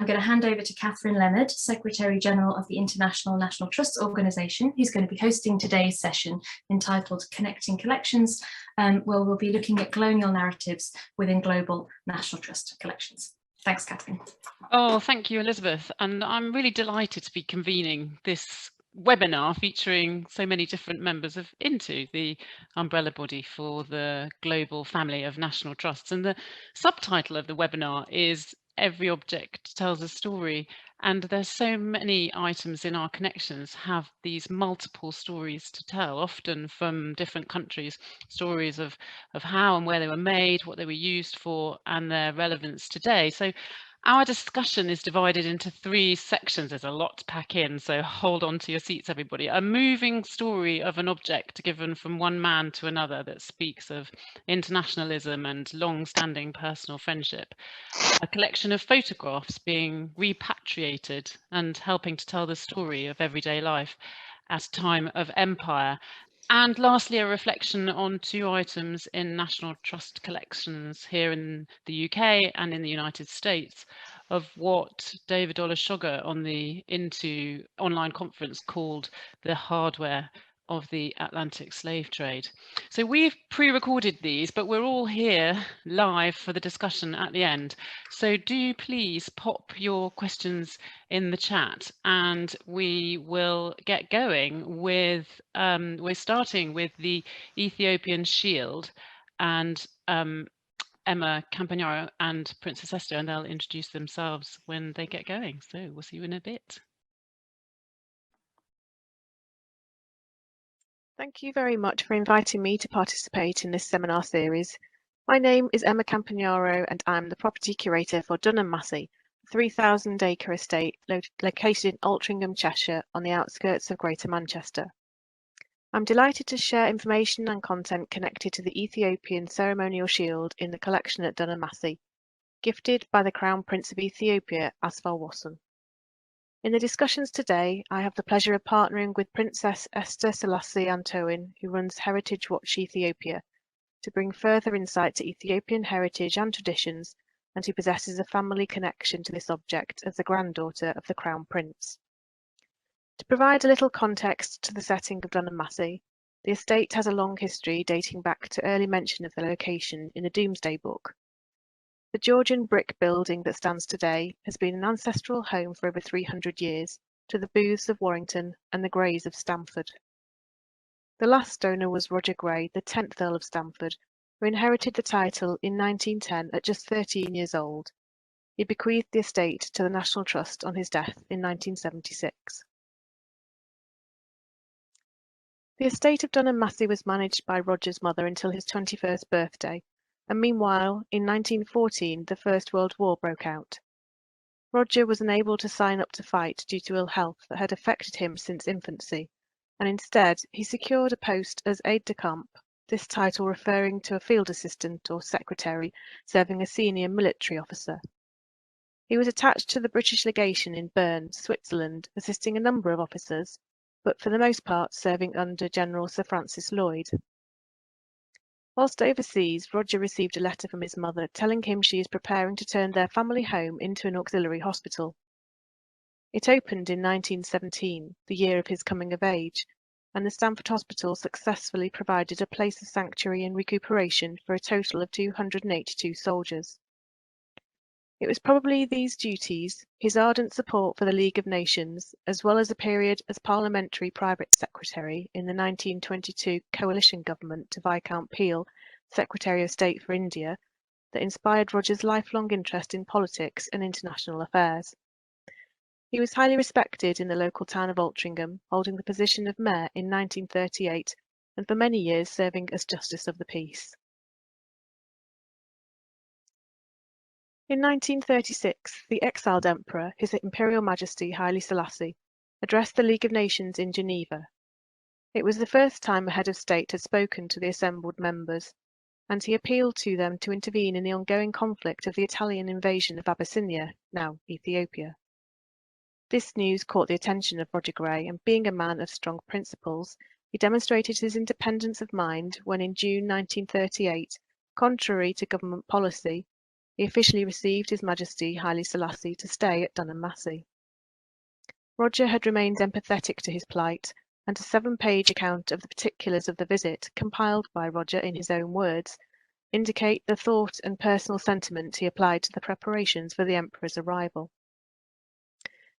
I'm going to hand over to Catherine Leonard, Secretary General of the International National Trust Organisation, who's going to be hosting today's session entitled Connecting Collections, where we'll be looking at colonial narratives within global national trust collections. Thanks, Catherine. Oh, thank you, Elizabeth. And I'm really delighted to be convening this webinar featuring so many different members of INTO, the umbrella body for the global family of national trusts. And the subtitle of the webinar is Every Object Tells a Story. And there's so many items in our connections have these multiple stories to tell, often from different countries, stories of how and where they were made, what they were used for, and their relevance today. So our discussion is divided into 3 sections. There's a lot to pack in, so hold on to your seats, everybody. A moving story of an object given from one man to another that speaks of internationalism and long-standing personal friendship. A collection of photographs being repatriated and helping to tell the story of everyday life at a time of empire. And lastly, a reflection on 2 items in national trust collections here in the UK and in the United States of what David Olusoga on the INTO online conference called the hardware of the Atlantic slave trade. So we've pre-recorded these, but we're all here live for the discussion at the end. So do please pop your questions in the chat and we will get going with, we're starting with the Ethiopian Shield and Emma Campagnaro and Princess Esther, and they'll introduce themselves when they get going. So we'll see you in a bit. Thank you very much for inviting me to participate in this seminar series. My name is Emma Campagnaro and I'm the Property Curator for Dunham Massey, a 3,000-acre estate located in Altrincham, Cheshire, on the outskirts of Greater Manchester. I'm delighted to share information and content connected to the Ethiopian ceremonial shield in the collection at Dunham Massey, gifted by the Crown Prince of Ethiopia, Asfal Wasson. In the discussions today, I have the pleasure of partnering with Princess Esther Selassie Antohin, who runs Heritage Watch Ethiopia, to bring further insight to Ethiopian heritage and traditions, and who possesses a family connection to this object as the granddaughter of the Crown Prince. To provide a little context to the setting of Dunham Massey, the estate has a long history dating back to early mention of the location in the Domesday Book. The Georgian brick building that stands today has been an ancestral home for over 300 years to the Booths of Warrington and the Greys of Stamford. The last owner was Roger Grey, the 10th Earl of Stamford, who inherited the title in 1910 at just 13 years old. He bequeathed the estate to the National Trust on his death in 1976. The estate of Dunham Massey was managed by Roger's mother until his 21st birthday, and meanwhile, in 1914, the First World War broke out. Roger was unable to sign up to fight due to ill health that had affected him since infancy, and instead he secured a post as aide-de-camp, this title referring to a field assistant or secretary serving a senior military officer. He was attached to the British legation in Bern, Switzerland, assisting a number of officers, but for the most part serving under General Sir Francis Lloyd. Whilst overseas, Roger received a letter from his mother telling him she is preparing to turn their family home into an auxiliary hospital. It opened in 1917, the year of his coming of age, and the Stamford Hospital successfully provided a place of sanctuary and recuperation for a total of 282 soldiers. It was probably these duties, his ardent support for the League of Nations, as well as a period as Parliamentary Private Secretary in the 1922 coalition government to Viscount Peel, Secretary of State for India, that inspired Roger's lifelong interest in politics and international affairs. He was highly respected in the local town of Altrincham, holding the position of Mayor in 1938, and for many years serving as Justice of the Peace. In 1936, the exiled Emperor, His Imperial Majesty Haile Selassie, addressed the League of Nations in Geneva. It was the first time a head of state had spoken to the assembled members, and he appealed to them to intervene in the ongoing conflict of the Italian invasion of Abyssinia, now Ethiopia. This news caught the attention of Roger Grey, and being a man of strong principles, he demonstrated his independence of mind when in June 1938, contrary to government policy, he officially received His Majesty Haile Selassie to stay at Dunham Massey. Roger had remained empathetic to his plight, and a 7-page account of the particulars of the visit, compiled by Roger in his own words, indicate the thought and personal sentiment he applied to the preparations for the Emperor's arrival.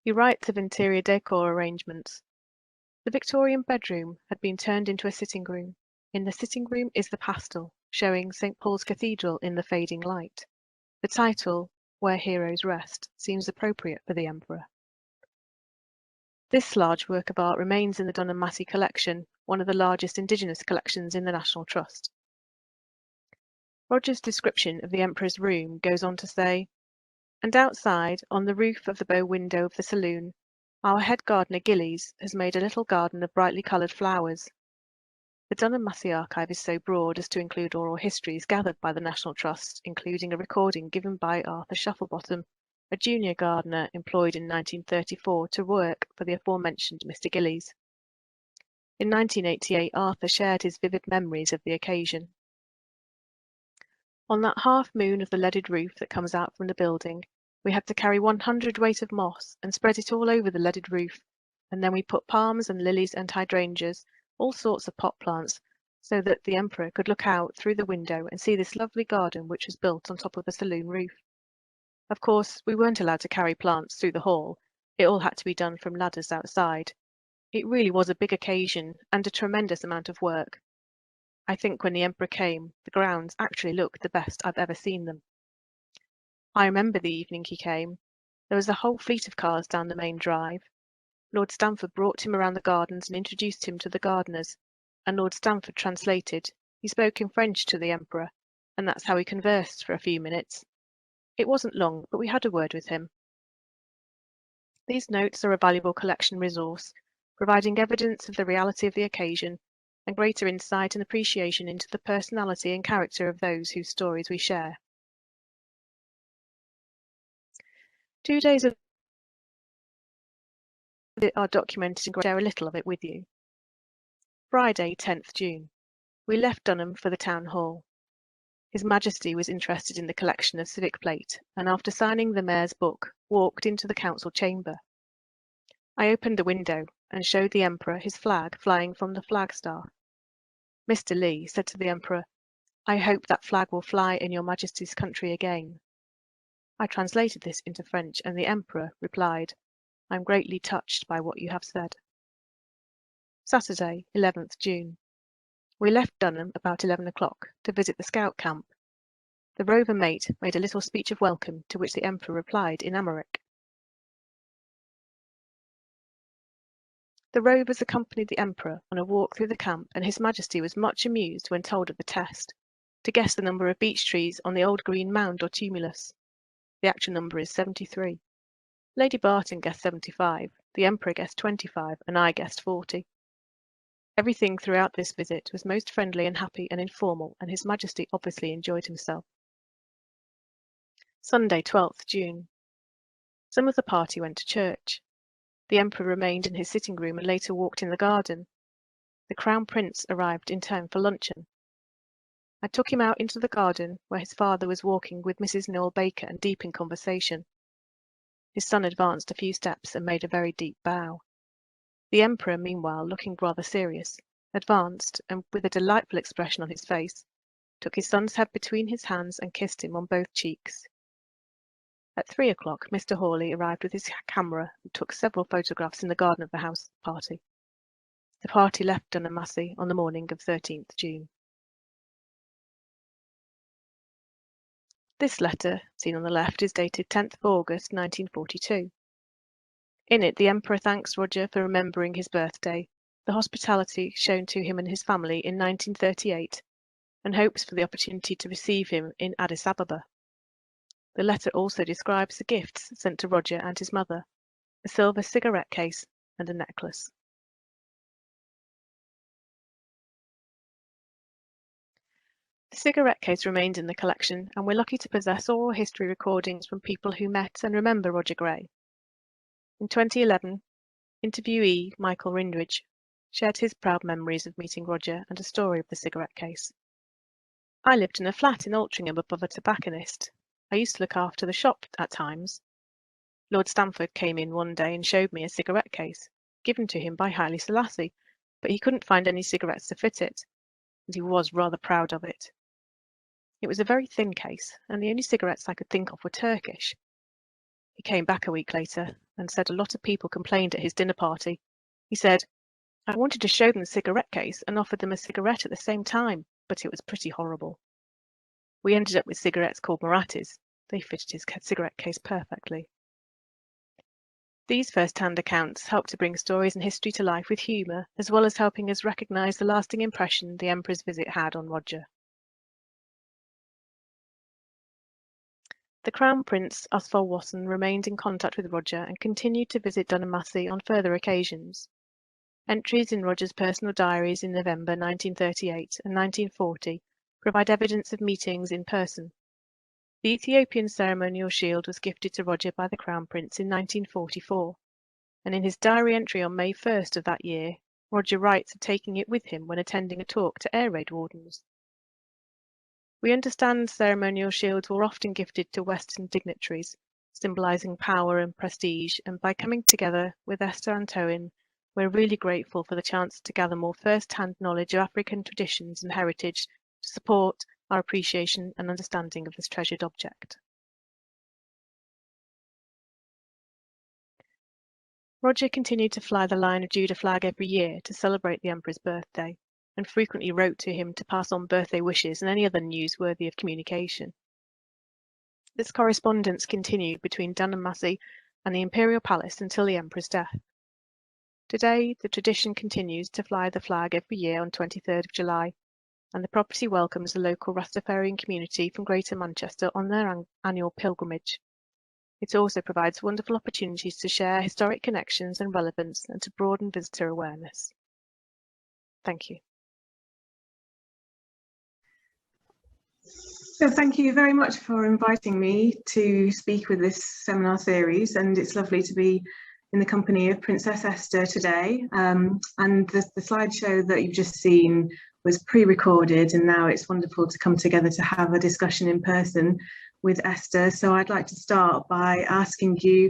He writes of interior decor arrangements. The Victorian bedroom had been turned into a sitting room. In the sitting room is the pastel, showing St. Paul's Cathedral in the fading light. The title, Where Heroes Rest, seems appropriate for the Emperor. This large work of art remains in the Dunham Massey collection, one of the largest Indigenous collections in the National Trust. Roger's description of the Emperor's room goes on to say, "And outside, on the roof of the bow window of the saloon, our head gardener Gillies has made a little garden of brightly coloured flowers." The Dunham Massey archive is so broad as to include oral histories gathered by the National Trust, including a recording given by Arthur Shufflebottom, a junior gardener employed in 1934 to work for the aforementioned Mr. Gillies. In 1988, Arthur shared his vivid memories of the occasion. On that half-moon of the leaded roof that comes out from the building, we had to carry 100 weight of moss and spread it all over the leaded roof, and then we put palms and lilies and hydrangeas, all sorts of pot plants, so that the Emperor could look out through the window and see this lovely garden which was built on top of the saloon roof. Of course, we weren't allowed to carry plants through the hall. It all had to be done from ladders outside. It really was a big occasion and a tremendous amount of work. I think when the Emperor came, the grounds actually looked the best I've ever seen them. I remember the evening he came. There was a whole fleet of cars down the main drive. Lord Stamford brought him around the gardens and introduced him to the gardeners, and Lord Stamford translated. He spoke in French to the Emperor, and that's how we conversed for a few minutes. It wasn't long, but we had a word with him. These notes are a valuable collection resource, providing evidence of the reality of the occasion and greater insight and appreciation into the personality and character of those whose stories we share. 2 days of it are documented and share a little of it with you. Friday, 10th June. We left Dunham for the town hall. His Majesty was interested in the collection of civic plate, and after signing the Mayor's book, walked into the council chamber. I opened the window and showed the Emperor his flag flying from the flagstaff. Mr. Lee said to the Emperor, "I hope that flag will fly in your Majesty's country again." I translated this into French, and the Emperor replied, "I am greatly touched by what you have said." Saturday, 11th June. We left Dunham about 11 o'clock to visit the scout camp. The rover mate made a little speech of welcome, to which the Emperor replied in Amharic. The rovers accompanied the Emperor on a walk through the camp, and His Majesty was much amused when told of the test, to guess the number of beech trees on the old green mound or tumulus. The actual number is 73. Lady Barton guessed 75, the Emperor guessed 25, and I guessed 40. Everything throughout this visit was most friendly and happy and informal, and His Majesty obviously enjoyed himself. Sunday, 12th June. Some of the party went to church. The Emperor remained in his sitting room and later walked in the garden. The Crown Prince arrived in time for luncheon. I took him out into the garden, where his father was walking with Mrs. Noel Baker and deep in conversation. His son advanced a few steps and made a very deep bow. The Emperor, meanwhile, looking rather serious, advanced, and with a delightful expression on his face, took his son's head between his hands and kissed him on both cheeks. At 3 o'clock, Mr. Hawley arrived with his camera and took several photographs in the garden of the house party. The party left Dunham Massey on the morning of 13th June. This letter, seen on the left, is dated 10th of August 1942. In it, the Emperor thanks Roger for remembering his birthday, the hospitality shown to him and his family in 1938, and hopes for the opportunity to receive him in Addis Ababa. The letter also describes the gifts sent to Roger and his mother, a silver cigarette case and a necklace. The cigarette case remains in the collection, and we're lucky to possess oral history recordings from people who met and remember Roger Gray. In 2011, interviewee Michael Rindridge shared his proud memories of meeting Roger and a story of the cigarette case. I lived in a flat in Altrincham above a tobacconist, I used to look after the shop at times. Lord Stamford came in one day and showed me a cigarette case, given to him by Haile Selassie, but he couldn't find any cigarettes to fit it, and he was rather proud of it. It was a very thin case, and the only cigarettes I could think of were Turkish. He came back a week later and said a lot of people complained at his dinner party. He said, I wanted to show them the cigarette case and offered them a cigarette at the same time, but it was pretty horrible. We ended up with cigarettes called Marathis. They fitted his cigarette case perfectly. These first-hand accounts help to bring stories and history to life with humour, as well as helping us recognise the lasting impression the Emperor's visit had on Roger. The Crown Prince Osvald-Wasson remained in contact with Roger and continued to visit Dunham Massey on further occasions. Entries in Roger's personal diaries in November 1938 and 1940 provide evidence of meetings in person. The Ethiopian ceremonial shield was gifted to Roger by the Crown Prince in 1944, and in his diary entry on May 1st of that year, Roger writes of taking it with him when attending a talk to air raid wardens. We understand ceremonial shields were often gifted to Western dignitaries, symbolising power and prestige, and by coming together with Esther and Antohin, we're really grateful for the chance to gather more first-hand knowledge of African traditions and heritage to support our appreciation and understanding of this treasured object. Roger continued to fly the Lion of Judah flag every year to celebrate the Emperor's birthday, and frequently wrote to him to pass on birthday wishes and any other news worthy of communication. This correspondence continued between Dunham Massey and the Imperial Palace until the Emperor's death. Today, the tradition continues to fly the flag every year on 23rd of July, and the property welcomes the local Rastafarian community from Greater Manchester on their annual pilgrimage. It also provides wonderful opportunities to share historic connections and relevance and to broaden visitor awareness. Thank you. So thank you very much for inviting me to speak with this seminar series, and it's lovely to be in the company of Princess Esther today. And the slideshow that you've just seen was pre-recorded, and now it's wonderful to come together to have a discussion in person with Esther. So I'd like to start by asking you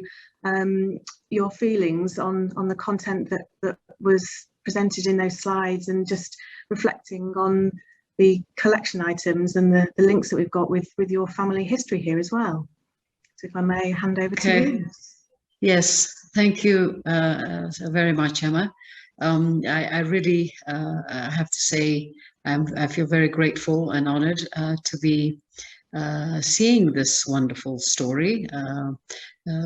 your feelings on the content that was presented in those slides, and just reflecting on the collection items and the links that we've got with your family history here as well. So if I may hand over to you. Yes, thank you very much, Emma. I really have to say I feel very grateful and honored to be seeing this wonderful story,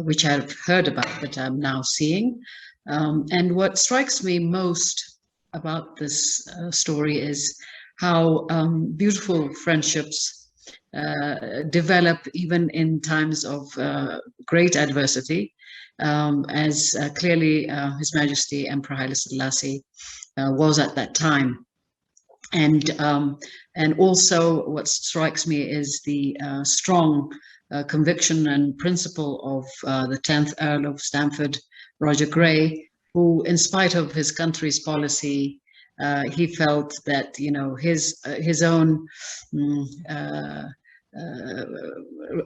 which I've heard about, but I'm now seeing. And what strikes me most about this story is how beautiful friendships develop even in times of great adversity, as clearly His Majesty Emperor Haile Selassie was at that time. And also what strikes me is the strong conviction and principle of the 10th Earl of Stamford, Roger Grey, who, in spite of his country's policy, he felt that, you know, his own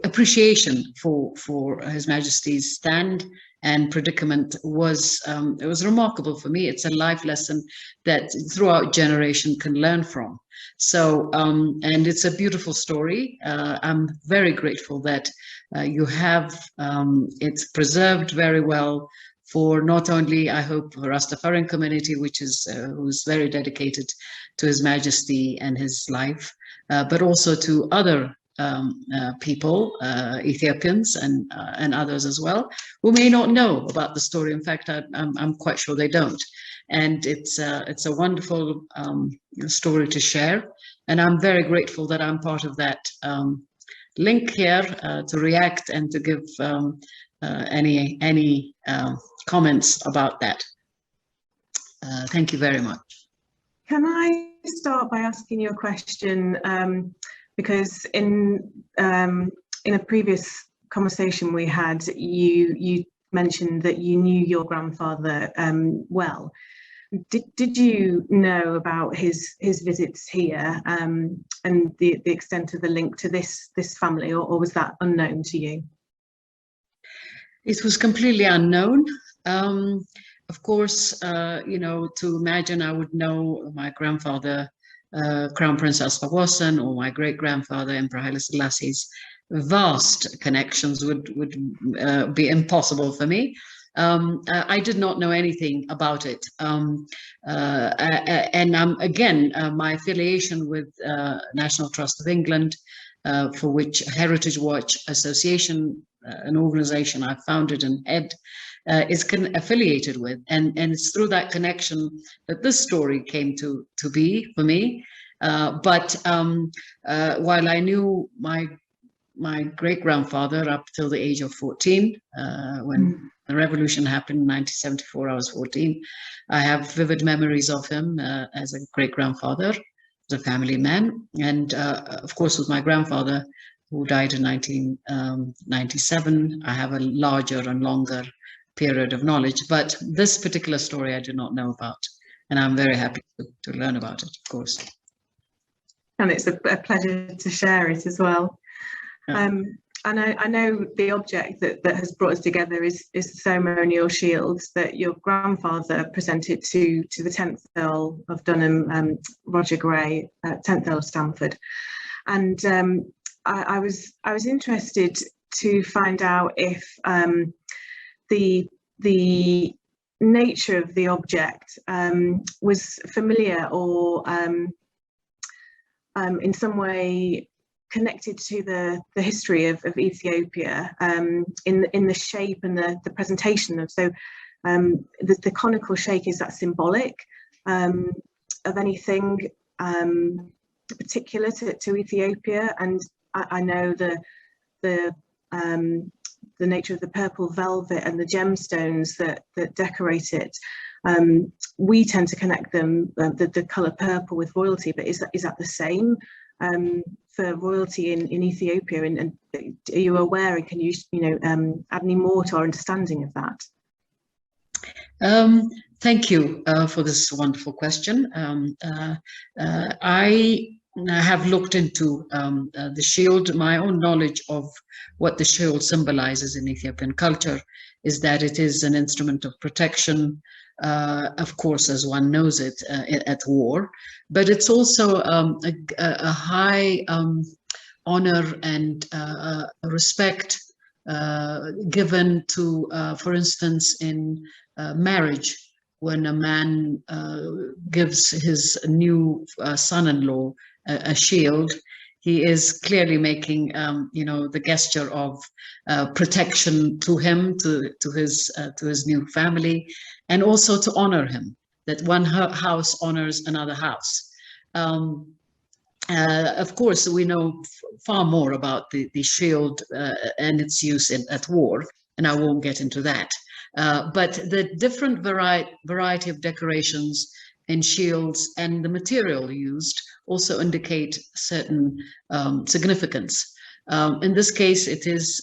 appreciation for His Majesty's stand and predicament was it was remarkable for me. It's a life lesson that throughout generation can learn from. So and it's a beautiful story. I'm very grateful that you have it's preserved very well for not only, I hope, the Rastafarian community, which is who's very dedicated to His Majesty and his life, but also to other people, Ethiopians and others as well, who may not know about the story. In fact, I'm quite sure they don't. And it's a wonderful story to share. And I'm very grateful that I'm part of that link here to react and to give any comments about that. Thank you very much. Can I start by asking you a question? Because in a previous conversation we had, you mentioned that you knew your grandfather well, Did you know about his visits here, and the extent of the link to this family, or was that unknown to you? It was completely unknown. Of course, you know, to imagine I would know my grandfather, Crown Prince Asfawasan, or my great-grandfather, Emperor Haile Selassie's vast connections would be impossible for me. I did not know anything about it. And again, my affiliation with National Trust of England, for which Heritage Watch Association, an organization I founded and head, is affiliated with, and it's through that connection that this story came to be for me. But while I knew my great-grandfather up till the age of 14, when the revolution happened in 1974, I was 14. I have vivid memories of him as a great-grandfather, as a family man, and of course with my grandfather, who died in 1997, I have a larger and longer period of knowledge. But this particular story I did not know about, and I'm very happy to learn about it, of course. And it's a pleasure to share it as well. Yeah. And I know the object that has brought us together is the ceremonial shield that your grandfather presented to the 10th Earl of Dunham, Roger Grey, 10th Earl of Stamford. And I was interested to find out if the nature of the object was familiar or in some way connected to the history of Ethiopia, in the shape and the presentation of. So the conical shape, is that symbolic of anything particular to Ethiopia? And I know the nature of the purple velvet and the gemstones that decorate it. We tend to connect them, the colour purple, with royalty, but is that the same for royalty in Ethiopia? And are you aware, and can you add any more to our understanding of that? Thank you for this wonderful question. I have looked into the shield. My own knowledge of what the shield symbolizes in Ethiopian culture is that it is an instrument of protection, of course, as one knows it, at war, but it's also a high honor and respect given to, for instance, in marriage, when a man gives his new son-in-law a shield, he is clearly making, the gesture of protection to him, to his new family, and also to honor him. That one house honors another house. Of course, we know far more about the shield and its use at war, and I won't get into that. But the different variety of decorations in shields and the material used also indicate certain significance. In this case, it is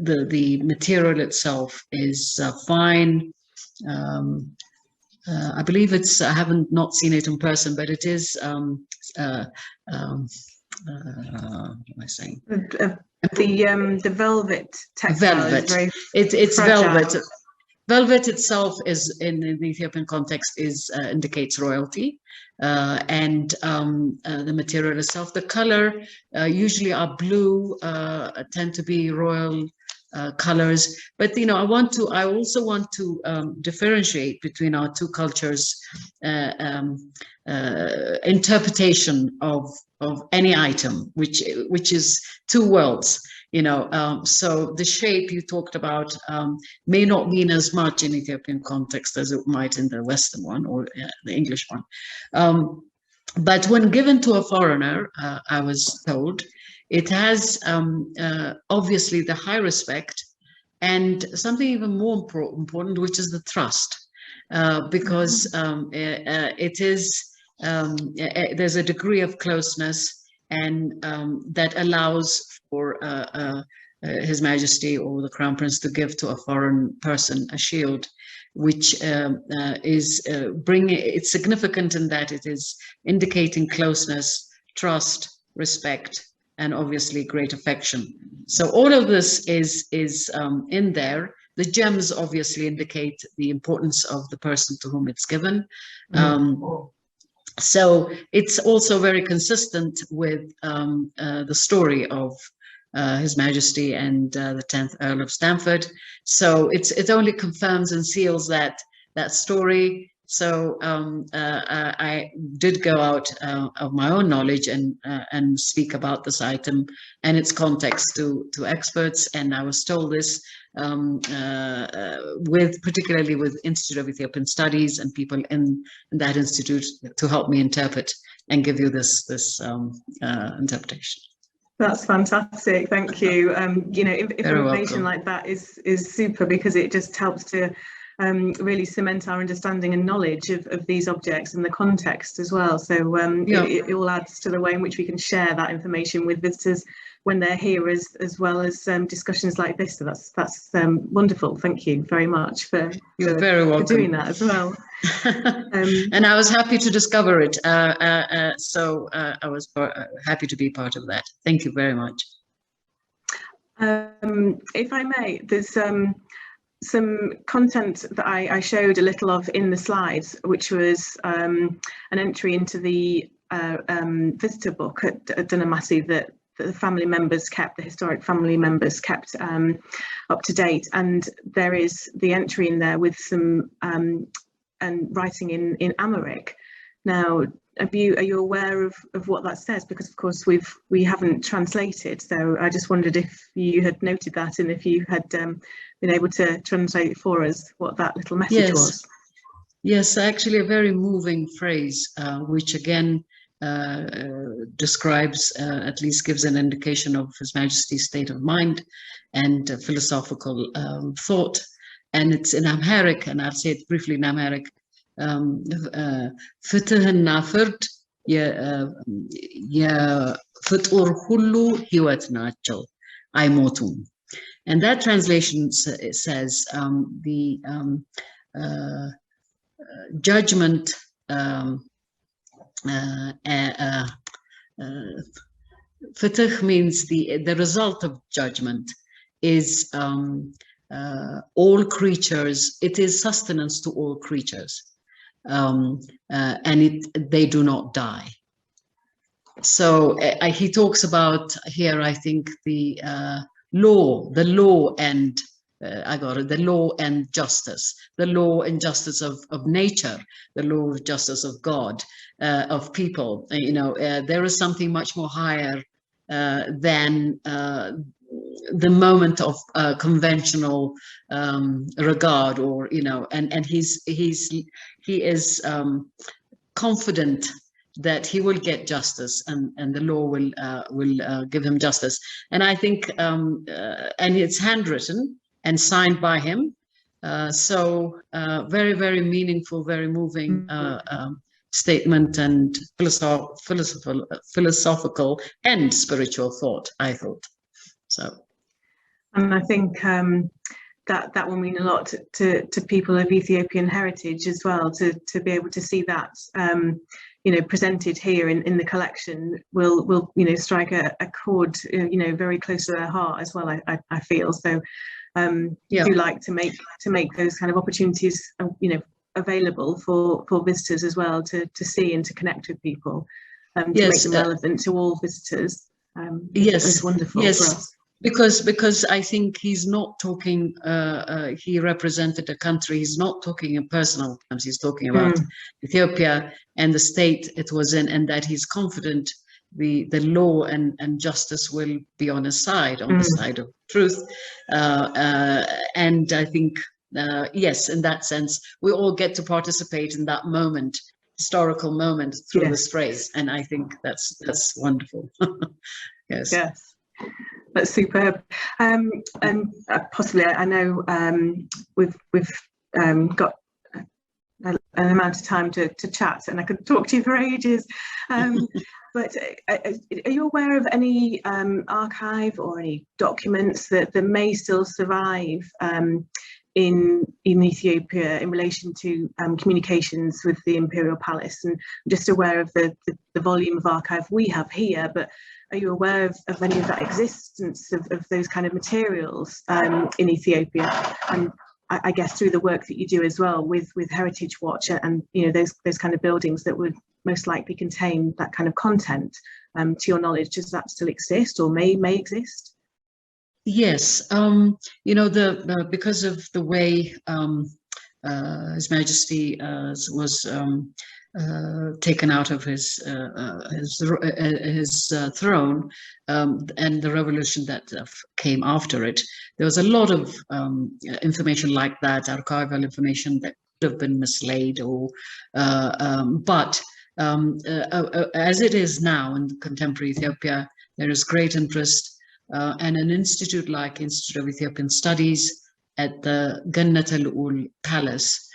the material itself is fine. I believe it's, I haven't not seen it in person, but it is, what am I saying? The velvet textile. Velvet. Is it's fragile. velvet. Velvet itself is, in the Ethiopian context, indicates royalty, and the material itself, the color usually are blue, tend to be royal colors. But I also want to differentiate between our two cultures' interpretation of any item, which is two worlds. So the shape you talked about may not mean as much in Ethiopian context as it might in the Western one or the English one. But when given to a foreigner, I was told, it has obviously the high respect and something even more important, which is the trust, because it is, there's a degree of closeness, and that allows for His Majesty or the Crown Prince to give to a foreign person a shield. which is it's significant in that it is indicating closeness, trust, respect, and obviously great affection. So all of this is in there. The gems obviously indicate the importance of the person to whom it's given. So it's also very consistent with the story of His Majesty and the 10th Earl of Stamford. So it only confirms and seals that story. So I did go out of my own knowledge and speak about this item and its context to experts. And I was told this particularly with Institute of Ethiopian Studies and people in that institute to help me interpret and give you this interpretation. That's fantastic, thank you. You know, information like that is super, because it just helps to really cement our understanding and knowledge of these objects and the context as well. So it all adds to the way in which we can share that information with visitors when they're here, as well as discussions like this. So that's wonderful. Thank you very much for doing that as well. And I was happy to discover it. So I was happy to be part of that. Thank you very much. If I may, there's some content that I showed a little of in the slides, which was an entry into the visitor book at Dunham Massey that the family members kept, the historic family members kept up to date. And there is the entry in there with some and writing in Amharic. Now, are you aware of what that says? Because of course we haven't translated, so I just wondered if you had noted that and if you had been able to translate for us what that little message was. Yes, actually a very moving phrase, which again describes, at least gives an indication of His Majesty's state of mind and philosophical thought. And it's in Amharic, and I'll say it briefly in Amharic. ፍትህና ፍርድ የፍጡር ሁሉ ህይወት ናቸው አይሞቱም. And that translation says the judgment, ፍትህ means the result of judgment is all creatures. It is sustenance to all creatures. And they do not die. So he talks about here, I think, the law and the law and justice, the law and justice of nature, the law of justice of God, of people. You know, there is something much more higher than the moment of conventional regard, or and he is confident that he will get justice, and the law will give him justice. And I think and it's handwritten and signed by him, so very, very meaningful, very moving statement and philosophical and spiritual thought, I thought. So, and I think that will mean a lot to people of Ethiopian heritage as well, to be able to see that presented here in the collection will strike a chord very close to their heart as well. I feel so. Do like to make those kind of opportunities available for visitors as well, to see and to connect with people, to make them relevant to all visitors. It's wonderful for us. Because I think he's not talking, he represented a country, he's not talking in personal terms, he's talking about Ethiopia and the state it was in, and that he's confident the law and justice will be on his side, on the side of truth. And I think, yes, in that sense, we all get to participate in that moment, historical moment, through this phrase. And I think that's wonderful. Yes. That's superb. And possibly, I know we've got an amount of time to chat, and I could talk to you for ages. But are you aware of any archive or any documents that may still survive in Ethiopia in relation to communications with the Imperial Palace. And I'm just aware of the volume of archive we have here, but are you aware of any of that existence of those kind of materials in Ethiopia? And I guess through the work that you do as well with Heritage Watch and those kind of buildings that would most likely contain that kind of content, to your knowledge, does that still exist or may exist? Yes, because of the way His Majesty was taken out of his throne, and the revolution that came after it, there was a lot of information like that, archival information that could have been mislaid, or but as it is now in contemporary Ethiopia, there is great interest. And an institute like Institute of Ethiopian Studies at the Gannat al-Ul Palace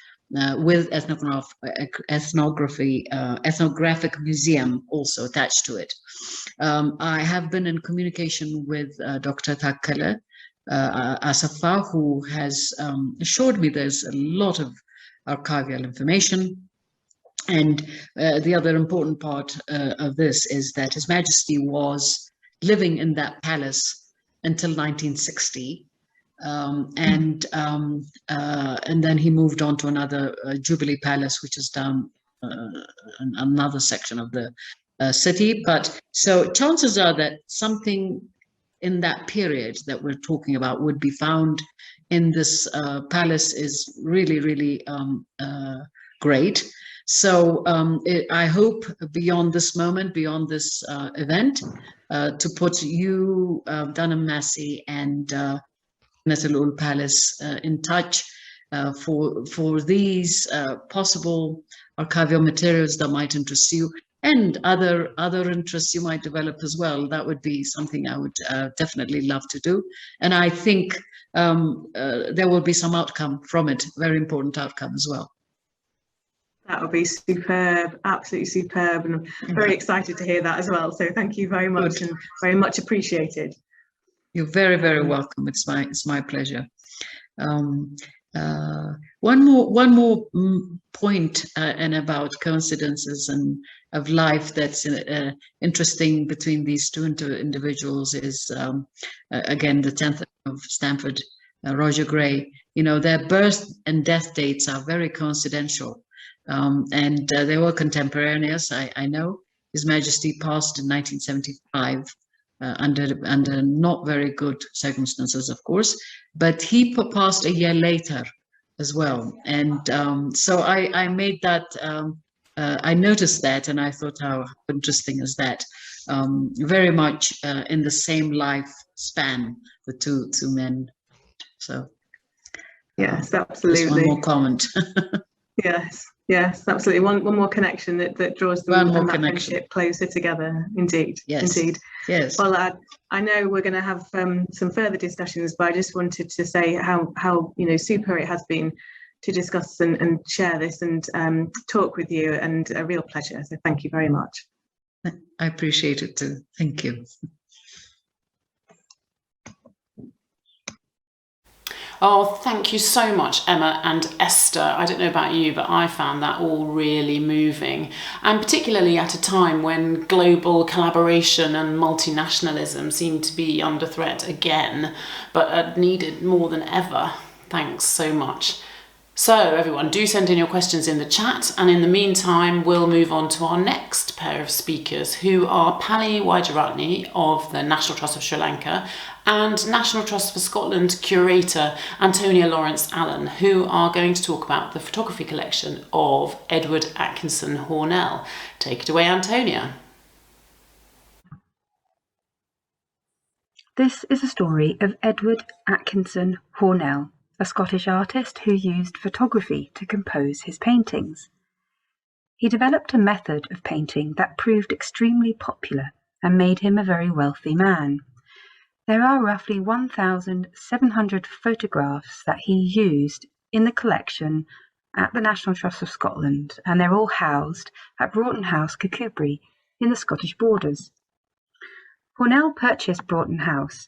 with ethnographic museum also attached to it. I have been in communication with Dr. Takkala Asafa, who has assured me there's a lot of archival information. And the other important part of this is that His Majesty was living in that palace until 1960, and then he moved on to another Jubilee Palace, which is down in another section of the city. But so chances are that something in that period that we're talking about would be found in this palace is really, really great. So I hope beyond this moment, beyond this event, to put you, Dunham, Massey, and Netherlands Palace in touch for these possible archival materials that might interest you, and other interests you might develop as well. That would be something I would definitely love to do. And I think there will be some outcome from it, very important outcome as well. That would be superb, absolutely superb, and I'm very excited to hear that as well. So thank you very much, and very much appreciated. You're very, very welcome. It's my pleasure. One more point, and about coincidences and of life that's interesting between these two individuals is again the 10th of Stamford, Roger Gray. Their birth and death dates are very coincidental. And they were contemporaneous. I know His Majesty passed in 1975 under not very good circumstances, of course, but he passed a year later as well. And so I made that, I noticed that, and I thought, how interesting is that? Very much in the same life span, the two men. So yes, absolutely. Just one more comment. Yes, absolutely. One more connection that draws them and that friendship closer together. Indeed, yes. Indeed. Yes. Well, I know we're going to have some further discussions, but I just wanted to say how super it has been to discuss and share this and talk with you, and a real pleasure. So thank you very much. I appreciate it too. Thank you. Oh, thank you so much, Emma and Esther. I don't know about you, but I found that all really moving, and particularly at a time when global collaboration and multinationalism seem to be under threat again, but are needed more than ever. Thanks so much. So everyone, do send in your questions in the chat, and in the meantime we'll move on to our next pair of speakers, who are Pali Wijeratne of the National Trust of Sri Lanka and National Trust for Scotland curator Antonia Laurence Allen, who are going to talk about the photography collection of Edward Atkinson Hornell. Take it away, Antonia. This is a story of Edward Atkinson Hornell, a Scottish artist who used photography to compose his paintings. He developed a method of painting that proved extremely popular and made him a very wealthy man. There are roughly 1,700 photographs that he used in the collection at the National Trust of Scotland, and they're all housed at Broughton House, Kirkcudbright, in the Scottish Borders. Hornell purchased Broughton House,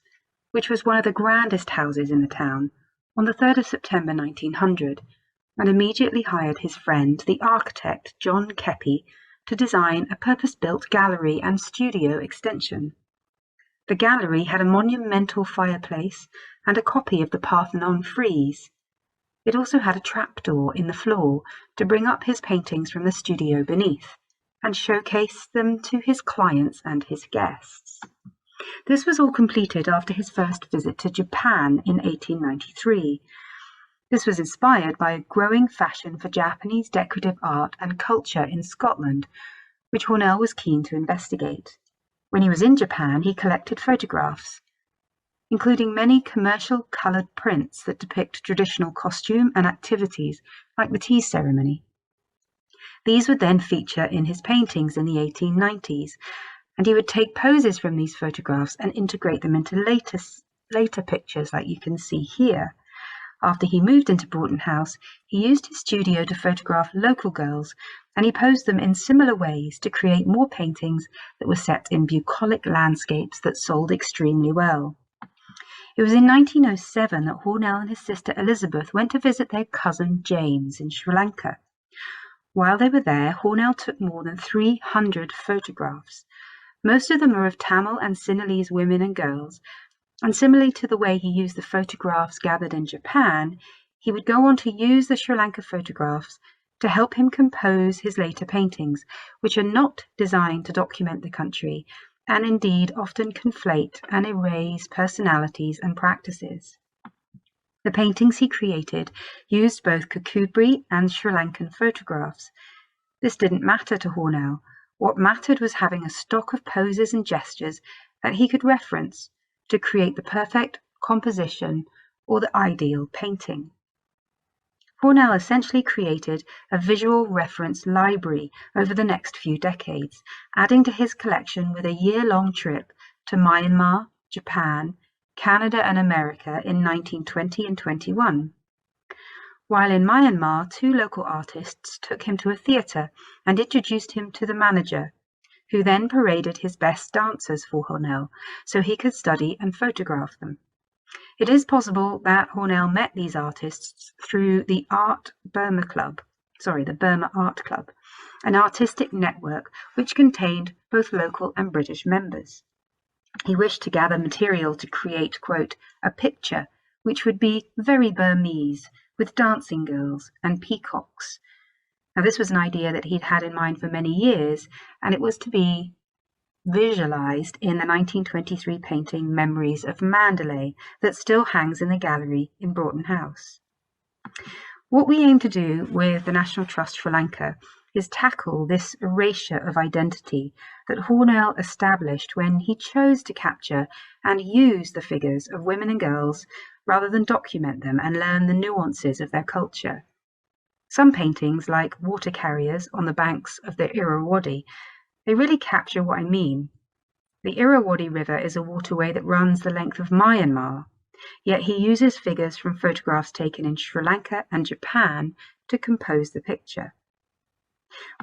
which was one of the grandest houses in the town, on the 3rd of September 1900 and immediately hired his friend, the architect John Keppie, to design a purpose-built gallery and studio extension. The gallery had a monumental fireplace and a copy of the Parthenon frieze. It also had a trapdoor in the floor to bring up his paintings from the studio beneath and showcase them to his clients and his guests. This was all completed after his first visit to Japan in 1893. This was inspired by a growing fashion for Japanese decorative art and culture in Scotland, which Hornell was keen to investigate. When he was in Japan, he collected photographs, including many commercial coloured prints that depict traditional costume and activities like the tea ceremony. These would then feature in his paintings in the 1890s, and he would take poses from these photographs and integrate them into later pictures like you can see here. After he moved into Broughton House, he used his studio to photograph local girls, and he posed them in similar ways to create more paintings that were set in bucolic landscapes that sold extremely well. It was in 1907 that Hornell and his sister Elizabeth went to visit their cousin James in Sri Lanka. While they were there, Hornell took more than 300 photographs. Most of them are of Tamil and Sinhalese women and girls, and similarly to the way he used the photographs gathered in Japan, he would go on to use the Sri Lanka photographs to help him compose his later paintings, which are not designed to document the country, and indeed often conflate and erase personalities and practices. The paintings he created used both Kakubri and Sri Lankan photographs. This didn't matter to Hornell. What mattered was having a stock of poses and gestures that he could reference to create the perfect composition or the ideal painting. Hornell essentially created a visual reference library over the next few decades, adding to his collection with a year-long trip to Myanmar, Japan, Canada and America in 1920 and 21. While in Myanmar, 2 local artists took him to a theatre and introduced him to the manager, who then paraded his best dancers for Hornell so he could study and photograph them. It is possible that Hornell met these artists through the Burma Art Club, an artistic network which contained both local and British members. He wished to gather material to create, quote, a picture which would be very Burmese, with dancing girls and peacocks. Now, this was an idea that he'd had in mind for many years, and it was to be visualized in the 1923 painting Memories of Mandalay that still hangs in the gallery in Broughton House. What we aim to do with the National Trust Sri Lanka is tackle this erasure of identity that Hornell established when he chose to capture and use the figures of women and girls rather than document them and learn the nuances of their culture. Some paintings, like water carriers on the banks of the Irrawaddy, they really capture what I mean. The Irrawaddy River is a waterway that runs the length of Myanmar, yet he uses figures from photographs taken in Sri Lanka and Japan to compose the picture.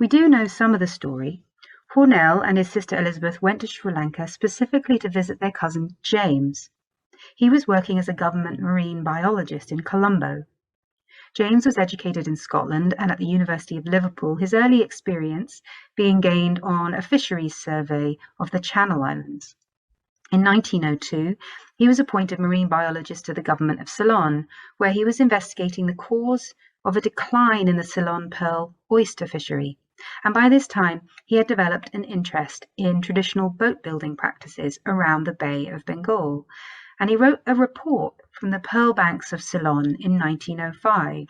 We do know some of the story. Hornell and his sister Elizabeth went to Sri Lanka specifically to visit their cousin James. He was working as a government marine biologist in Colombo. James was educated in Scotland and at the University of Liverpool, his early experience being gained on a fisheries survey of the Channel Islands. In 1902, he was appointed marine biologist to the government of Ceylon, where he was investigating the cause of a decline in the Ceylon pearl oyster fishery. And by this time, he had developed an interest in traditional boat building practices around the Bay of Bengal, and he wrote a report from the pearl banks of Ceylon in 1905.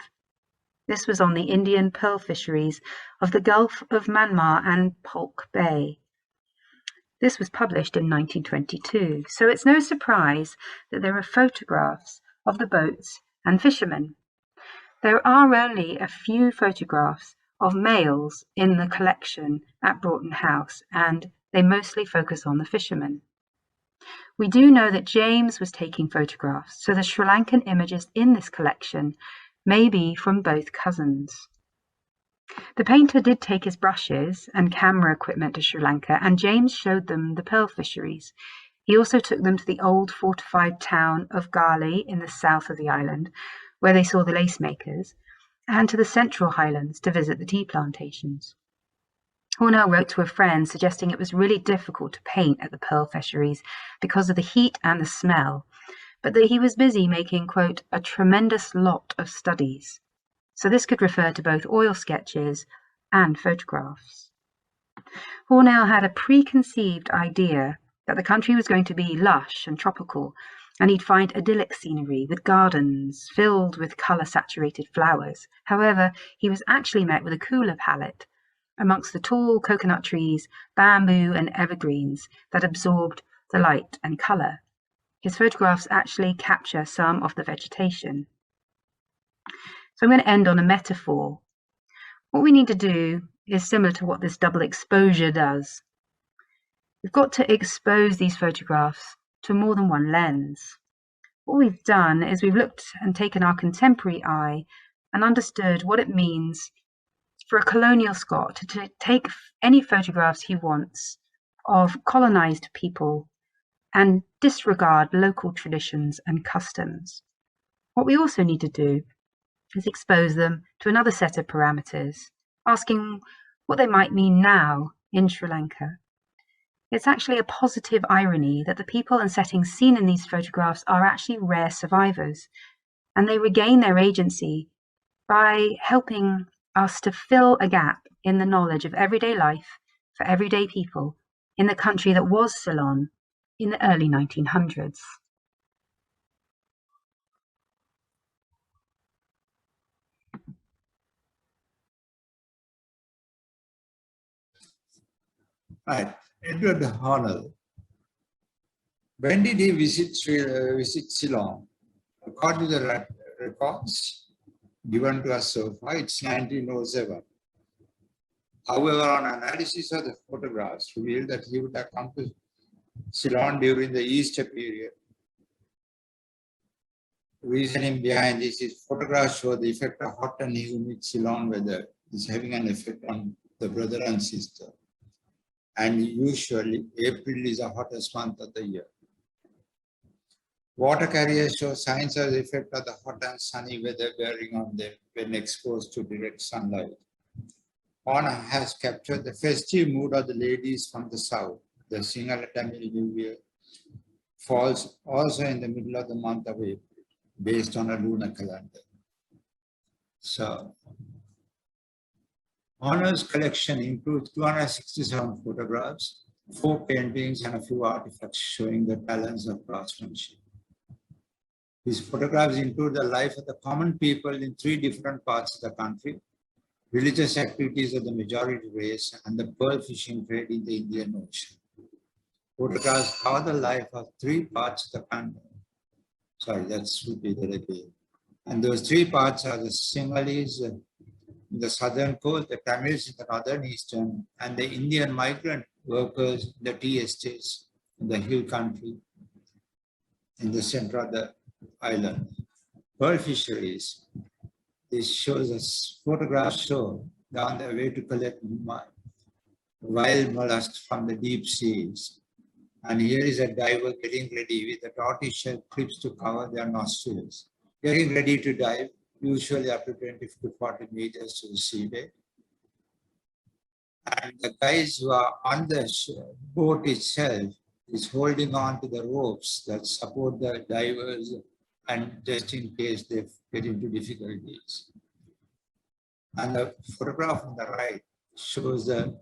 This was on the Indian pearl fisheries of the Gulf of Myanmar and Polk Bay. This was published in 1922, so it's no surprise that there are photographs of the boats and fishermen. There are only a few photographs of males in the collection at Broughton House, and they mostly focus on the fishermen. We do know that James was taking photographs, so the Sri Lankan images in this collection may be from both cousins. The painter did take his brushes and camera equipment to Sri Lanka, and James showed them the pearl fisheries. He also took them to the old fortified town of Gaisford in the south of the island, where they saw the lace makers, and to the central highlands to visit the tea plantations. Hornell wrote to a friend suggesting it was really difficult to paint at the pearl fisheries because of the heat and the smell, but that he was busy making, quote, a tremendous lot of studies. So this could refer to both oil sketches and photographs. Hornell had a preconceived idea that the country was going to be lush and tropical, and he'd find idyllic scenery with gardens filled with colour-saturated flowers. However, he was actually met with a cooler palette amongst the tall coconut trees, bamboo and evergreens that absorbed the light and colour. His photographs actually capture some of the vegetation. So I'm going to end on a metaphor. What we need to do is similar to what this double exposure does. We've got to expose these photographs to more than one lens. What we've done is we've looked and taken our contemporary eye and understood what it means for a colonial Scot to take any photographs he wants of colonised people and disregard local traditions and customs. What we also need to do is expose them to another set of parameters, asking what they might mean now in Sri Lanka. It's actually a positive irony that the people and settings seen in these photographs are actually rare survivors, and they regain their agency by helping us to fill a gap in the knowledge of everyday life for everyday people in the country that was Ceylon in the early 1900s. Right, Edward Hornell. When did he visit Ceylon? According to the records given to us so far, it's 1907. However, on analysis of the photographs revealed that he would have come to Ceylon during the Easter period. Reasoning behind this is photographs show the effect of hot and humid Ceylon weather is having an effect on the brother and sister. And usually April is the hottest month of the year. Water carriers show signs of the effect of the hot and sunny weather bearing on them when exposed to direct sunlight. Hornell has captured the festive mood of the ladies from the south. The Sinhala Tamil New Year falls also in the middle of the month of April, based on a lunar calendar. So, Hornell's collection includes 267 photographs, 4 paintings, and a few artifacts showing the talents of craftsmanship. His photographs include the life of the common people in 3 different parts of the country, religious activities of the majority race, and the pearl fishing trade in the Indian Ocean. Photographs cover the life of 3 parts of the country. Sorry, that should be the again. And those 3 parts are the Sinhalese in the southern coast, the Tamils in the northern eastern, and the Indian migrant workers in the tea estates in the hill country in the center of the island. Pearl fisheries. This shows us photographs show down the way to collect wild mollusks from the deep seas. And here is a diver getting ready with the tortoiseshell clips to cover their nostrils. Getting ready to dive, usually up to 20 to 40 meters to the seabed. And the guys who are on the boat itself is holding on to the ropes that support the divers and just in case they get into difficulties. And the photograph on the right shows the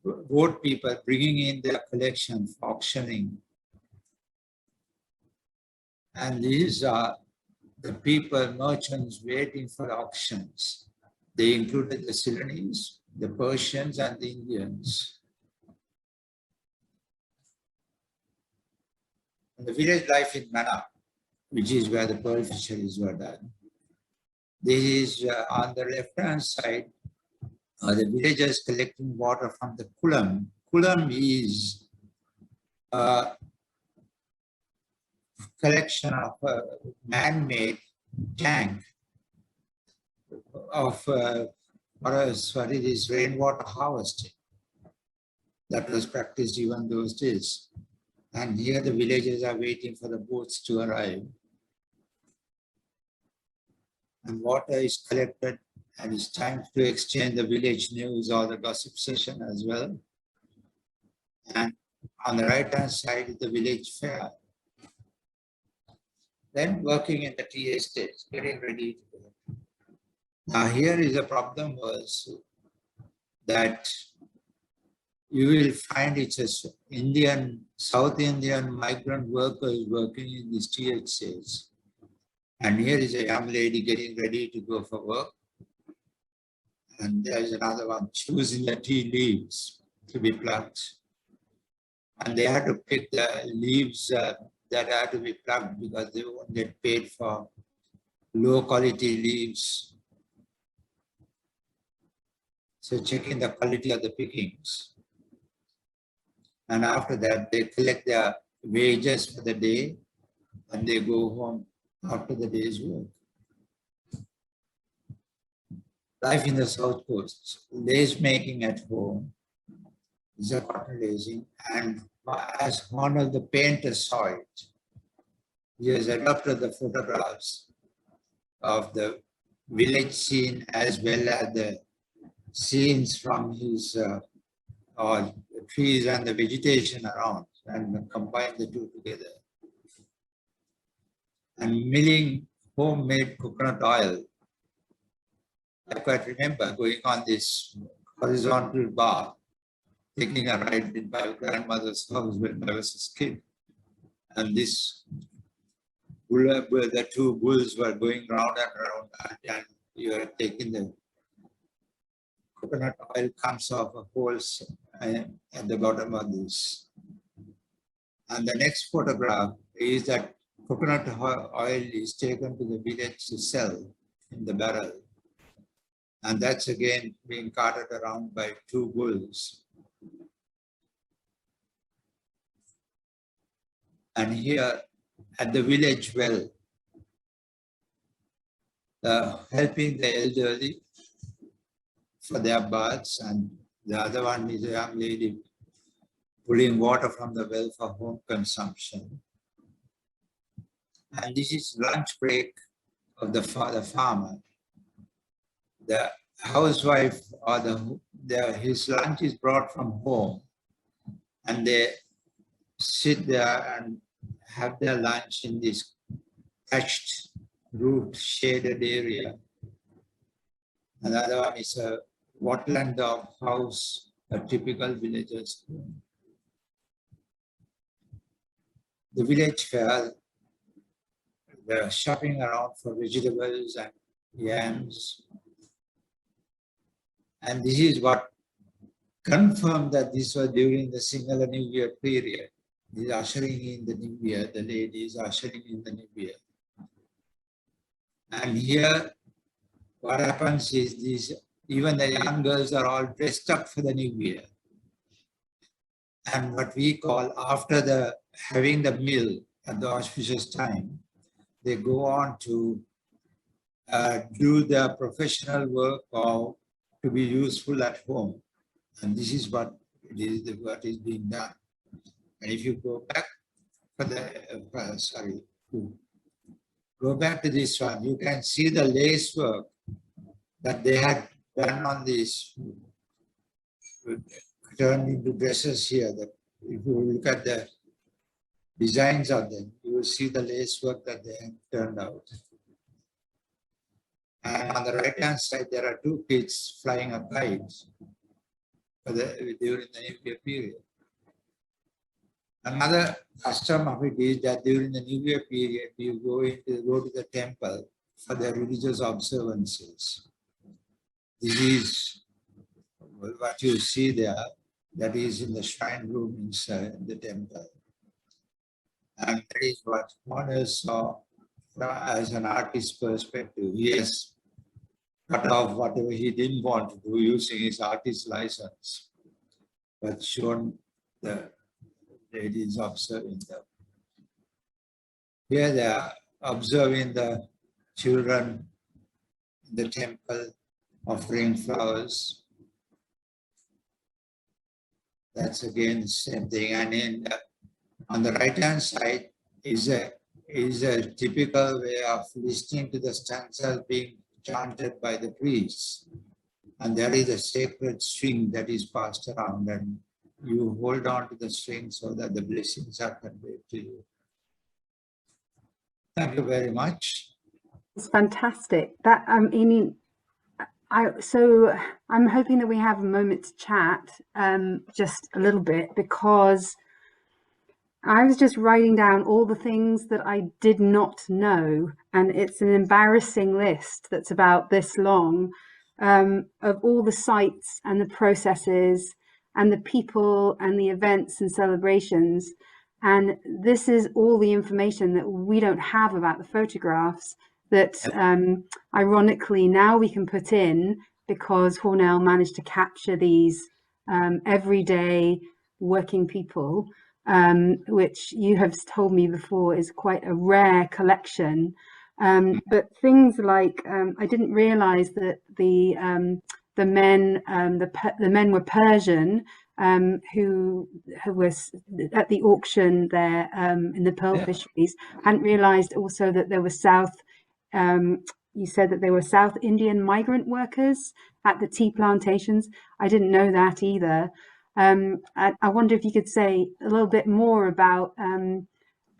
boat people bringing in their collection for auctioning. And these are the people, merchants waiting for auctions. They included the Ceylonese, the Persians, and the Indians. And the village life in Manna, which is where the pearl fisheries were done. This is on the left-hand side, the villagers collecting water from the kulam. Kulam is a collection of a man-made tank of what is rainwater harvesting. That was practiced even those days. And here the villagers are waiting for the boats to arrive. And water is collected, and it's time to exchange the village news or the gossip session as well. And on the right-hand side is the village fair. Then working in the tea estates, getting ready to go. Now here is a problem was that you will find it's a Indian, South Indian migrant workers working in these tea estates. And here is a young lady getting ready to go for work. And there's another one choosing the tea leaves to be plucked. And they had to pick the leaves that had to be plucked because they won't get paid for low quality leaves. So checking the quality of the pickings. And after that, they collect their wages for the day and they go home after the day's work. Life in the South Coast, lace making at home is a cotton lacing, and as Hornell the painter saw it, he has adopted the photographs of the village scene as well as the scenes from his trees and the vegetation around, and combine the two together. And milling homemade coconut oil. I quite remember going on this horizontal bar, taking a ride in my grandmother's house when I was a kid. And this bull, where the two bulls were going round and round, and you are taking the coconut oil comes off a holes at the bottom of this. And the next photograph is that coconut oil is taken to the village to sell in the barrel. And that's again being carted around by two bulls. And here at the village well, helping the elderly for their baths, and the other one is a young lady pulling water from the well for home consumption. And this is lunch break of the farmer. The housewife or his lunch is brought from home, and they sit there and have their lunch in this thatched, roofed, shaded area. Another one is a watland dog house, a typical villager's home. The village fair, they're shopping around for vegetables and yams. And this is what confirmed that this was during the Sinhala New Year period. These ushering in the New Year, the ladies ushering in the New Year. And here, what happens is these, even the young girls are all dressed up for the New Year. And what we call, after having the meal at the auspicious time, they go on to do their professional work or to be useful at home. And this is what is being done. And if you go back go back to this one, you can see the lace work that they had done on this, turned into dresses here. That if you look at the designs of them, you will see the lace work that they have turned out. And on the right-hand side, there are two kids flying a kite during the New Year period. Another custom of it is that during the New Year period, you go to the temple for the religious observances. This is what you see there, that is in the shrine room inside the temple. And that is what Hornell saw as an artist's perspective. He has cut off whatever he didn't want to do using his artist's license, but shown the ladies observing them. Here they are observing the children in the temple offering flowers. That's again the same thing. And on the right-hand side is a typical way of listening to the stanzas being chanted by the priests. And there is a sacred string that is passed around, and you hold on to the string so that the blessings are conveyed to you. Thank you very much. It's fantastic. That so I'm hoping that we have a moment to chat just a little bit, because I was just writing down all the things that I did not know, and it's an embarrassing list that's about this long, of all the sites and the processes and the people and the events and celebrations. And this is all the information that we don't have about the photographs that ironically now we can put in, because Hornell managed to capture these everyday working people, which you have told me before is quite a rare collection. But things like I didn't realize that the men were Persian, who was at the auction there in the pearl fisheries. Hadn't realized also that there were you said that there were South Indian migrant workers at the tea plantations. I didn't know that either. I wonder if you could say a little bit more about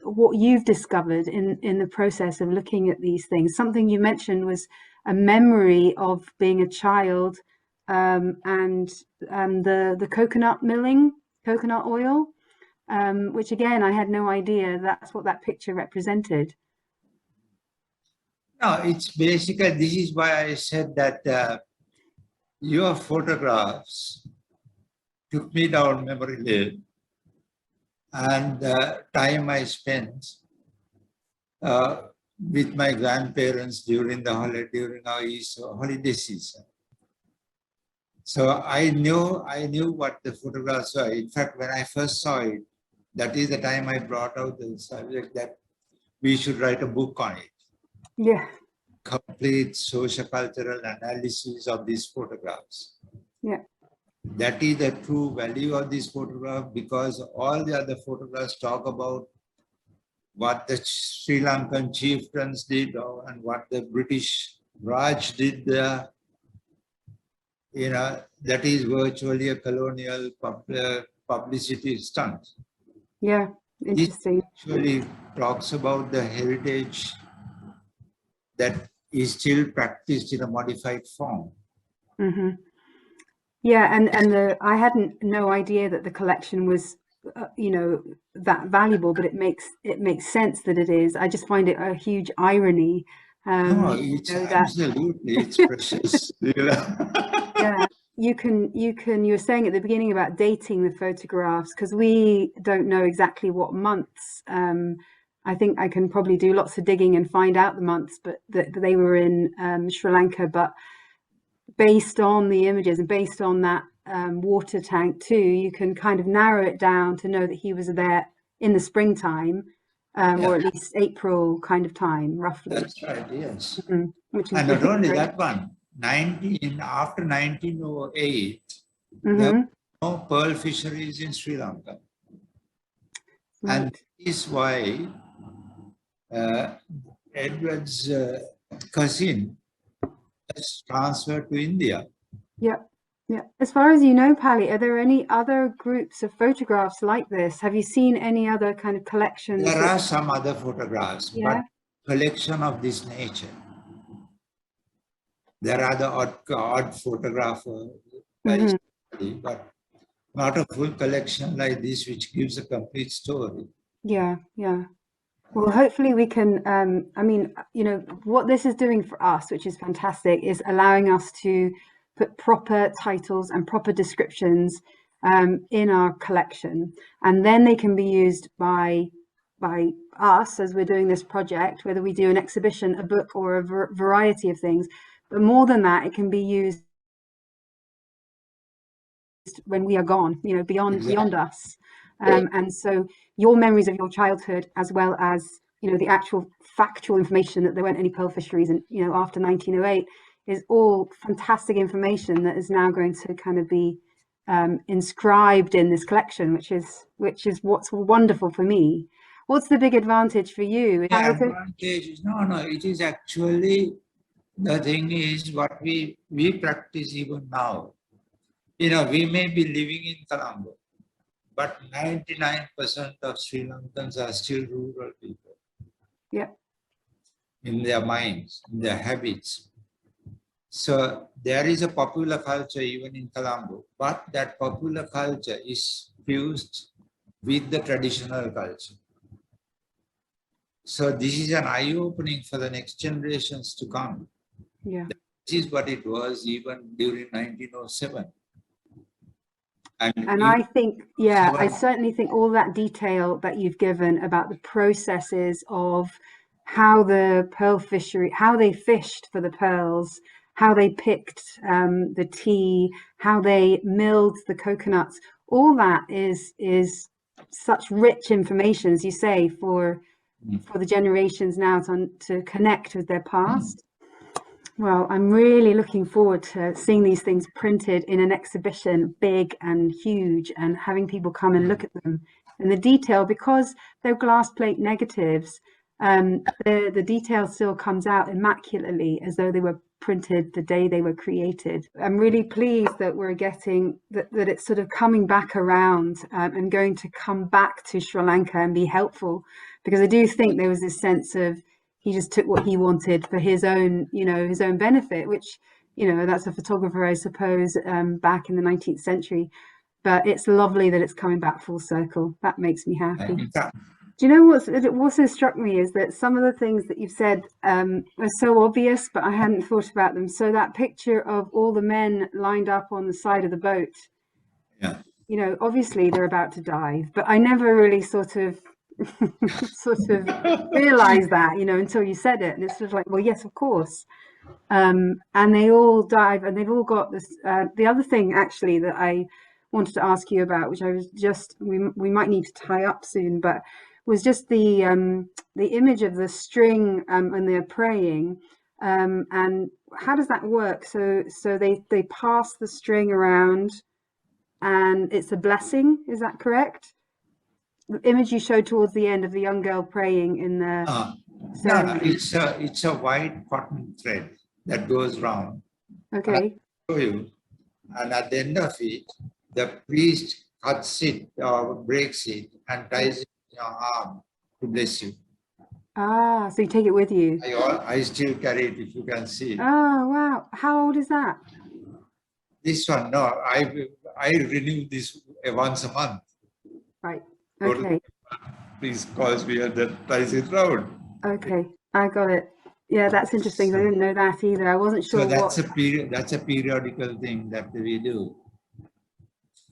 what you've discovered in the process of looking at these things. Something you mentioned was a memory of being a child, and the coconut milling, coconut oil, which again, I had no idea that's what that picture represented. No, it's basically, this is why I said that your photographs took me down memory lane, and the time I spent with my grandparents during the holiday, during our holiday season. So I knew what the photographs were. In fact, when I first saw it, that is the time I brought out the subject that we should write a book on it. Yeah. Complete socio-cultural analysis of these photographs. Yeah. That is the true value of this photograph, because all the other photographs talk about what the Sri Lankan chieftains did and what the British Raj did there. You know, that is virtually a colonial publicity stunt. Yeah, interesting. It actually talks about the heritage that is still practiced in a modified form. Mm-hmm. Yeah, and I hadn't no idea that the collection was, you know, that valuable, but it makes sense that it is. I just find it a huge irony. No, it's absolutely, it's precious. Yeah, you were saying at the beginning about dating the photographs, because we don't know exactly what months. I think I can probably do lots of digging and find out the months, but that they were in Sri Lanka. But based on the images and based on that water tank too, you can kind of narrow it down to know that he was there in the springtime, or at least April kind of time, roughly. That's right, yes. Mm-hmm. Which is And not only that one, after 1908, there were no pearl fisheries in Sri Lanka. Right. And this is why Edward's cousin has transferred to India. Yeah, yeah. As far as you know, Pali, are there any other groups of photographs like this? Have you seen any other kind of collections? There are some other photographs, but collection of this nature. There are the odd photographer, but not a full collection like this, which gives a complete story. Yeah, yeah. Well, hopefully we can, I mean, you know, what this is doing for us, which is fantastic, is allowing us to put proper titles and proper descriptions in our collection. And then they can be used by us as we're doing this project, whether we do an exhibition, a book, or a variety of things. But more than that, it can be used when we are gone, you know, beyond us. And so your memories of your childhood, as well as, you know, the actual factual information that there weren't any pearl fisheries, and, you know, after 1908, is all fantastic information that is now going to kind of be inscribed in this collection, which is what's wonderful for me. What's the big advantage for you? The advantage is, no, it is actually, the thing is what we practice even now. You know, we may be living in Colombo, but 99% of Sri Lankans are still rural people. Yeah. In their minds, in their habits. So there is a popular culture even in Colombo, but that popular culture is fused with the traditional culture. So this is an eye-opening for the next generations to come. Yeah. This is what it was even during 1907. And I think, yeah, I certainly think all that detail that you've given about the processes of how the pearl fishery, how they fished for the pearls, how they picked the tea, how they milled the coconuts, all that is such rich information, as you say, for the generations now to connect with their past. Well, I'm really looking forward to seeing these things printed in an exhibition, big and huge, and having people come and look at them in the detail, because they're glass plate negatives. The detail still comes out immaculately as though they were printed the day they were created. I'm really pleased that we're getting that it's sort of coming back around and going to come back to Sri Lanka and be helpful, because I do think there was this sense of he just took what he wanted for his own, his own benefit, which, that's a photographer, I suppose, back in the 19th century. But it's lovely that it's coming back full circle. That makes me happy. Do you know what's also struck me is that some of the things that you've said are so obvious, but I hadn't thought about them. So that picture of all the men lined up on the side of the boat, obviously they're about to dive, but I never really sort of realized that, until you said it. And it's sort of like, well, yes, of course. And they all dive, and they've all got this. The other thing actually that I wanted to ask you about, which I was we might need to tie up soon, but was just the image of the string and they're praying, and how does that work? So they pass the string around, and it's a blessing. Is that correct? The image you showed towards the end of the young girl praying in the no, it's a white cotton thread that goes round. Okay. I'll show you. And at the end of it, the priest cuts it or breaks it and ties it in your arm to bless you. Ah, so you take it with you. I still carry it, if you can see it. Oh, wow. How old is that? This one, no, I renew this once a month. Right. Okay. Please calls me and then ties it round. Okay, I got it. Yeah, that's interesting. I didn't know that either. I wasn't sure. So that's a periodical thing that we do.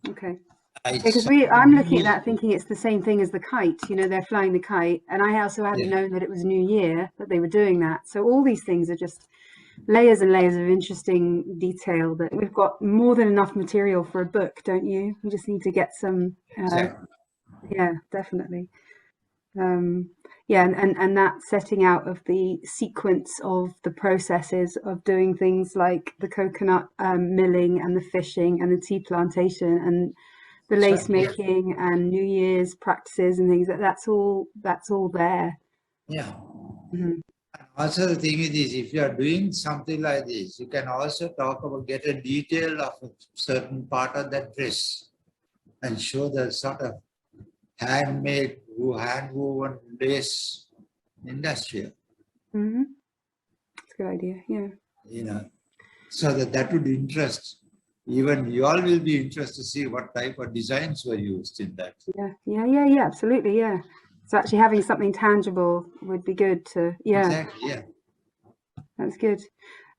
Okay. Because I'm looking at that thinking it's the same thing as the kite. They're flying the kite, and I also hadn't known that it was New Year that they were doing that. So all these things are just layers and layers of interesting detail that we've got more than enough material for a book, don't you? We just need to get some. Yeah, definitely. And that setting out of the sequence of the processes of doing things like the coconut milling and the fishing and the tea plantation and the lace making and New Year's practices and things. That's all there. Yeah. Mm-hmm. Also, the thing is, if you are doing something like this, you can also get a detail of a certain part of that dress and show the sort of handmade, hand-woven lace industry. Mm-hmm. That's a good idea, yeah. So that would interest. Even you all will be interested to see what type of designs were used in that. Yeah, absolutely, yeah. So actually having something tangible would be good to, Exactly, yeah. That's good.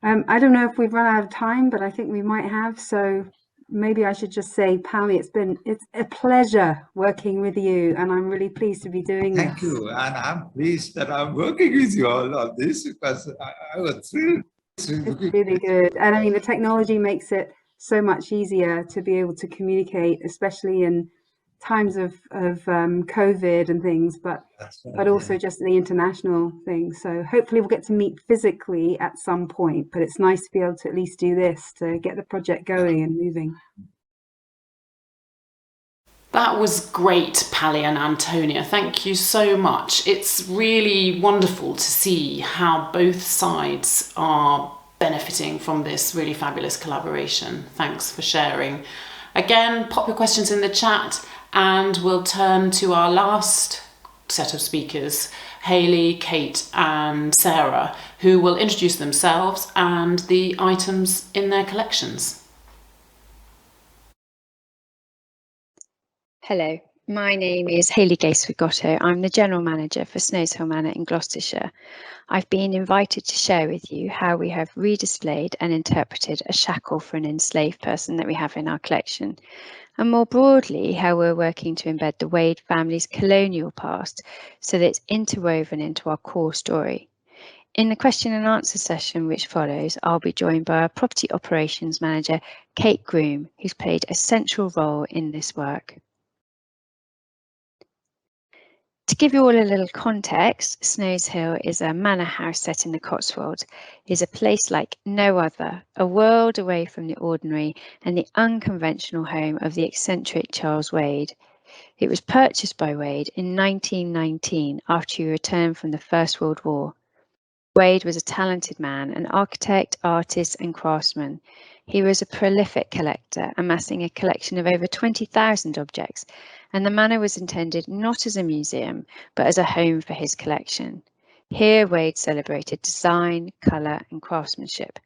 I don't know if we've run out of time, but I think we might have. So maybe I should just say, Pali, it's a pleasure working with you, and I'm really pleased to be doing this. Thank you, and I'm pleased that I'm working with you all on this, because I was thrilled. It's really good, and I mean the technology makes it so much easier to be able to communicate, especially in times of COVID and things, but also just the international thing. So hopefully we'll get to meet physically at some point, but it's nice to be able to at least do this to get the project going and moving. That was great, Pali and Antonia. Thank you so much. It's really wonderful to see how both sides are benefiting from this really fabulous collaboration. Thanks for sharing. Again, pop your questions in the chat and we'll turn to our last set of speakers, Hayley, Kate and Sarah, who will introduce themselves and the items in their collections. Hello, my name is Hayley Gaisford-Gotto. I'm the General Manager for Snowshill Manor in Gloucestershire. I've been invited to share with you how we have redisplayed and interpreted a shackle for an enslaved person that we have in our collection, and more broadly how we're working to embed the Wade family's colonial past so that it's interwoven into our core story. In the question and answer session which follows, I'll be joined by our Property Operations Manager, Kate Groom, who's played a central role in this work. To give you all a little context, Snowshill is a manor house set in the Cotswolds. It is a place like no other, a world away from the ordinary and the unconventional home of the eccentric Charles Wade. It was purchased by Wade in 1919 after he returned from the First World War. Wade was a talented man, an architect, artist and craftsman. He was a prolific collector, amassing a collection of over 20,000 objects, and the manor was intended not as a museum, but as a home for his collection. Here Wade celebrated design, colour and craftsmanship.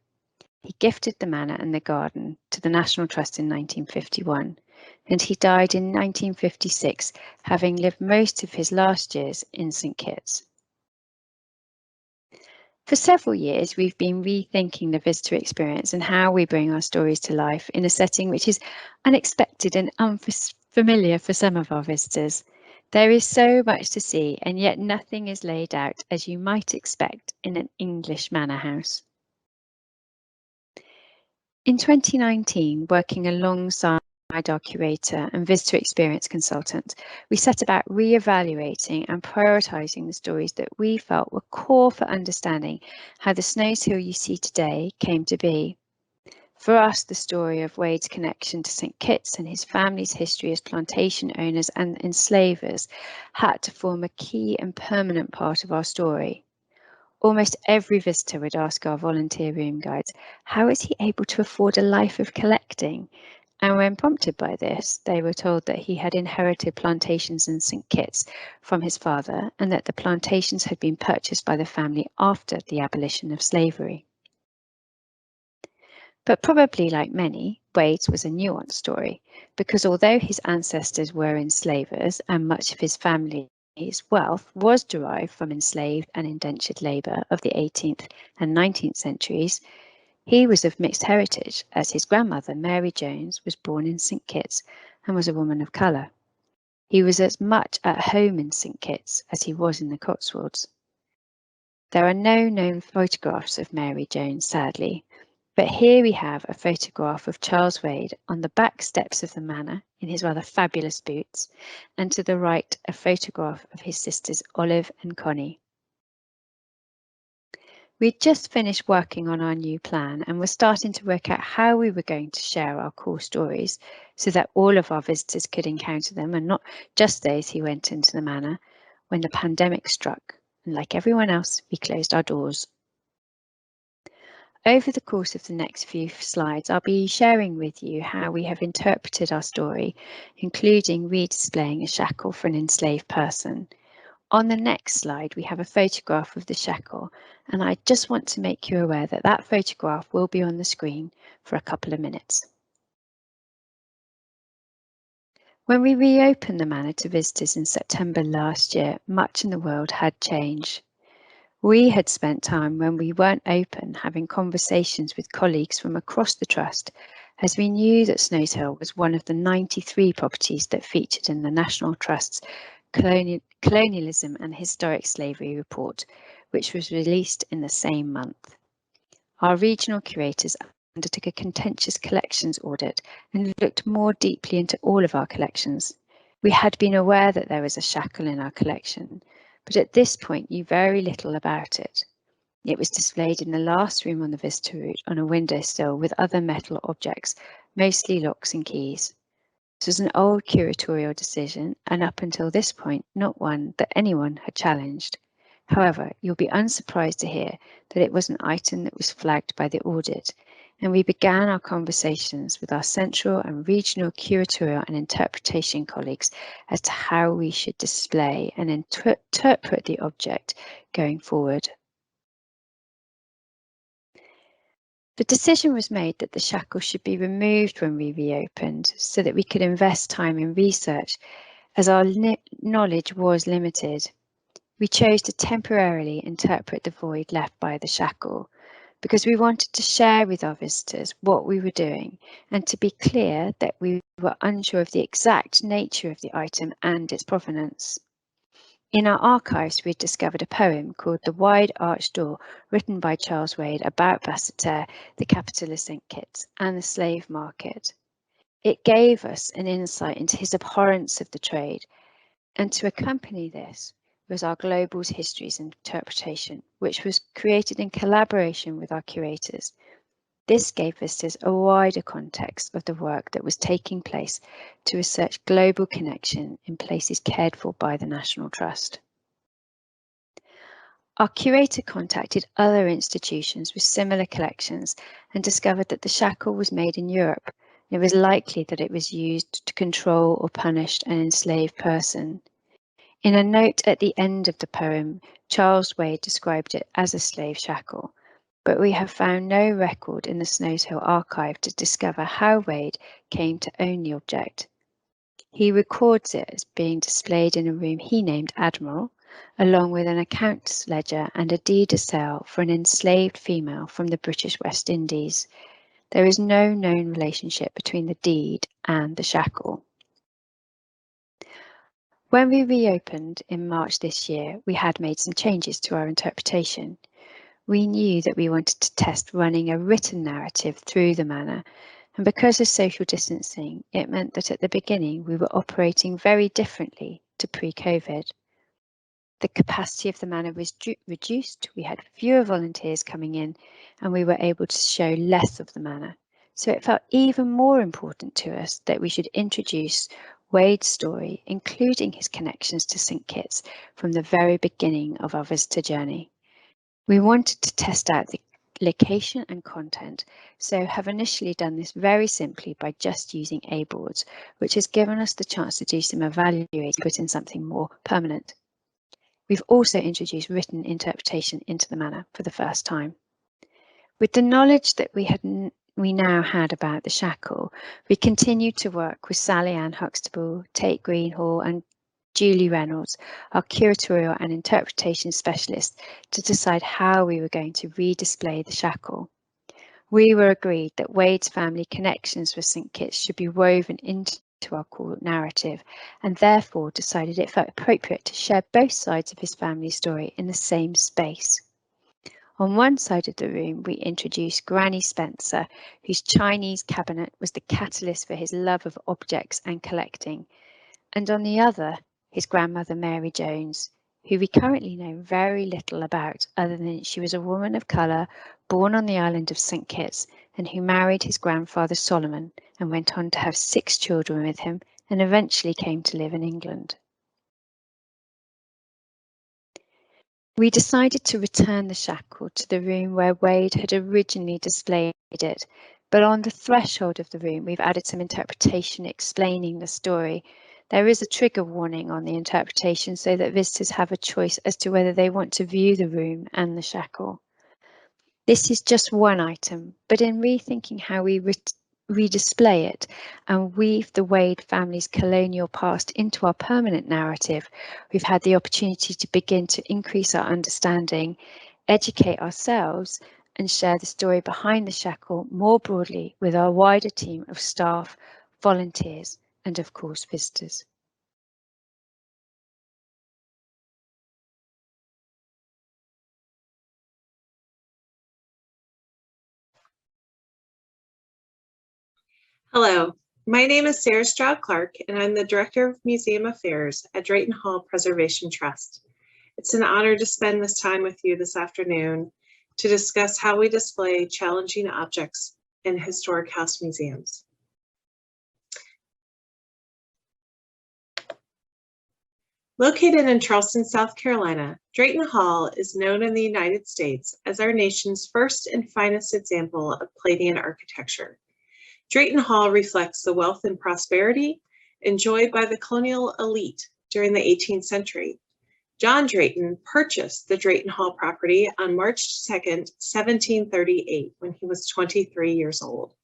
He gifted the manor and the garden to the National Trust in 1951, and he died in 1956, having lived most of his last years in St Kitts. For several years, we've been rethinking the visitor experience and how we bring our stories to life in a setting which is unexpected and unfamiliar for some of our visitors. There is so much to see, and yet nothing is laid out as you might expect in an English manor house. In 2019, working alongside our curator and visitor experience consultant, we set about re-evaluating and prioritising the stories that we felt were core for understanding how the Snowshill you see today came to be. For us, the story of Wade's connection to St Kitts and his family's history as plantation owners and enslavers had to form a key and permanent part of our story. Almost every visitor would ask our volunteer room guides, how is he able to afford a life of collecting? And when prompted by this, they were told that he had inherited plantations in St Kitts from his father and that the plantations had been purchased by the family after the abolition of slavery. But probably like many, Wade's was a nuanced story, because although his ancestors were enslavers and much of his family's wealth was derived from enslaved and indentured labour of the 18th and 19th centuries, he was of mixed heritage, as his grandmother, Mary Jones, was born in St Kitts and was a woman of colour. He was as much at home in St Kitts as he was in the Cotswolds. There are no known photographs of Mary Jones, sadly, but here we have a photograph of Charles Wade on the back steps of the manor in his rather fabulous boots, and to the right a photograph of his sisters Olive and Connie. We'd just finished working on our new plan and were starting to work out how we were going to share our core stories so that all of our visitors could encounter them and not just those who went into the manor when the pandemic struck, and like everyone else, we closed our doors. Over the course of the next few slides, I'll be sharing with you how we have interpreted our story, including redisplaying a shackle for an enslaved person. On the next slide, we have a photograph of the shackle, and I just want to make you aware that that photograph will be on the screen for a couple of minutes. When we reopened the manor to visitors in September last year, much in the world had changed. We had spent time when we weren't open having conversations with colleagues from across the Trust, as we knew that Snowshill was one of the 93 properties that featured in the National Trust's Colonialism and Historic Slavery report, which was released in the same month. Our regional curators undertook a contentious collections audit and looked more deeply into all of our collections. We had been aware that there was a shackle in our collection, but at this point knew very little about it. It was displayed in the last room on the visitor route on a windowsill with other metal objects, mostly locks and keys. was an old curatorial decision, and up until this point, not one that anyone had challenged. However, you'll be unsurprised to hear that it was an item that was flagged by the audit, and we began our conversations with our central and regional curatorial and interpretation colleagues as to how we should display and interpret the object going forward. The decision was made that the shackle should be removed when we reopened so that we could invest time in research, as our knowledge was limited. We chose to temporarily interpret the void left by the shackle because we wanted to share with our visitors what we were doing and to be clear that we were unsure of the exact nature of the item and its provenance. In our archives, we discovered a poem called The Wide Arched Door, written by Charles Wade about Basseterre, the capital of St. Kitts, and the slave market. It gave us an insight into his abhorrence of the trade, and to accompany this was our Global's Histories and Interpretation, which was created in collaboration with our curators. This gave visitors a wider context of the work that was taking place to research global connection in places cared for by the National Trust. Our curator contacted other institutions with similar collections and discovered that the shackle was made in Europe. It was likely that it was used to control or punish an enslaved person. In a note at the end of the poem, Charles Wade described it as a slave shackle, but we have found no record in the Snowshill archive to discover how Wade came to own the object. He records it as being displayed in a room he named Admiral, along with an account's ledger and a deed of sale for an enslaved female from the British West Indies. There is no known relationship between the deed and the shackle. When we reopened in March this year, we had made some changes to our interpretation. We knew that we wanted to test running a written narrative through the manor, and because of social distancing, it meant that at the beginning we were operating very differently to pre-COVID. The capacity of the manor was reduced, we had fewer volunteers coming in, and we were able to show less of the manor. So it felt even more important to us that we should introduce Wade's story, including his connections to St. Kitts, from the very beginning of our visitor journey. We wanted to test out the location and content, so have initially done this very simply by just using A-boards, which has given us the chance to do some evaluating, put in something more permanent. We've also introduced written interpretation into the manor for the first time. With the knowledge that we now had about the shackle, we continued to work with Sally Ann Huxtable, Tate Greenhall and Julie Reynolds, our curatorial and interpretation specialists, to decide how we were going to redisplay the shackle. We were agreed that Wade's family connections with St. Kitts should be woven into our core narrative, and therefore decided it felt appropriate to share both sides of his family story in the same space. On one side of the room, we introduced Granny Spencer, whose Chinese cabinet was the catalyst for his love of objects and collecting, and on the other, his grandmother Mary Jones, who we currently know very little about other than she was a woman of colour born on the island of St. Kitts and who married his grandfather Solomon and went on to have 6 children with him and eventually came to live in England. We decided to return the shackle to the room where Wade had originally displayed it, but on the threshold of the room we've added some interpretation explaining the story. There is a trigger warning on the interpretation so that visitors have a choice as to whether they want to view the room and the shackle. This is just one item, but in rethinking how we redisplay it and weave the Wade family's colonial past into our permanent narrative, we've had the opportunity to begin to increase our understanding, educate ourselves, and share the story behind the shackle more broadly with our wider team of staff, volunteers, and of course visitors. Hello, my name is Sarah Stroud Clarke, and I'm the Director of Museum Affairs at Drayton Hall Preservation Trust. It's an honor to spend this time with you this afternoon to discuss how we display challenging objects in historic house museums. Located in Charleston, South Carolina, Drayton Hall is known in the United States as our nation's first and finest example of Palladian architecture. Drayton Hall reflects the wealth and prosperity enjoyed by the colonial elite during the 18th century. John Drayton purchased the Drayton Hall property on March 2nd, 1738, when he was 23 years old.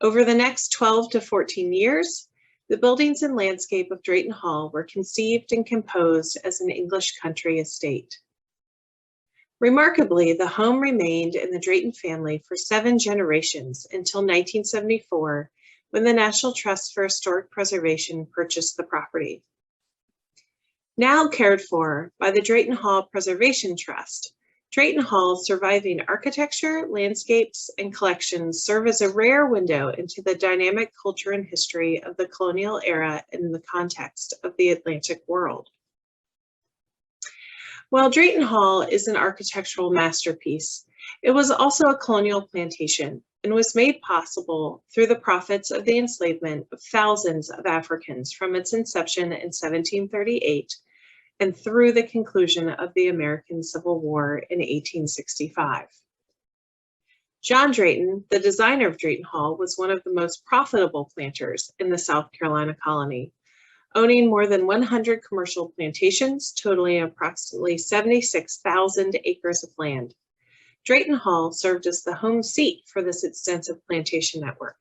Over the next 12 to 14 years, the buildings and landscape of Drayton Hall were conceived and composed as an English country estate. Remarkably, the home remained in the Drayton family for 7 generations until 1974, when the National Trust for Historic Preservation purchased the property. Now cared for by the Drayton Hall Preservation Trust, Drayton Hall's surviving architecture, landscapes, and collections serve as a rare window into the dynamic culture and history of the colonial era in the context of the Atlantic world. While Drayton Hall is an architectural masterpiece, it was also a colonial plantation and was made possible through the profits of the enslavement of thousands of Africans from its inception in 1738 and through the conclusion of the American Civil War in 1865. John Drayton, the designer of Drayton Hall, was one of the most profitable planters in the South Carolina colony, owning more than 100 commercial plantations, totaling approximately 76,000 acres of land. Drayton Hall served as the home seat for this extensive plantation network.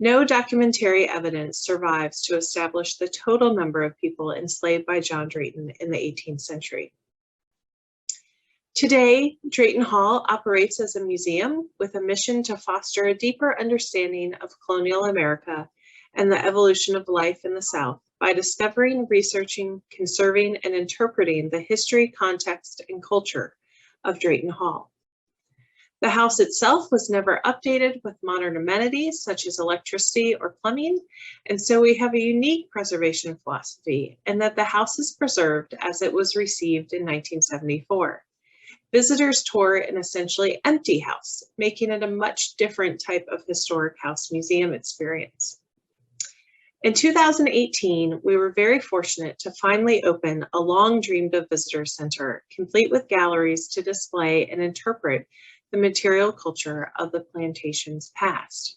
No documentary evidence survives to establish the total number of people enslaved by John Drayton in the 18th century. Today, Drayton Hall operates as a museum with a mission to foster a deeper understanding of colonial America and the evolution of life in the South by discovering, researching, conserving, and interpreting the history, context, and culture of Drayton Hall. The house itself was never updated with modern amenities such as electricity or plumbing, and so we have a unique preservation philosophy in that the house is preserved as it was received in 1974. Visitors tour an essentially empty house, making it a much different type of historic house museum experience. In 2018, we were very fortunate to finally open a long dreamed of visitor center, complete with galleries to display and interpret the material culture of the plantation's past.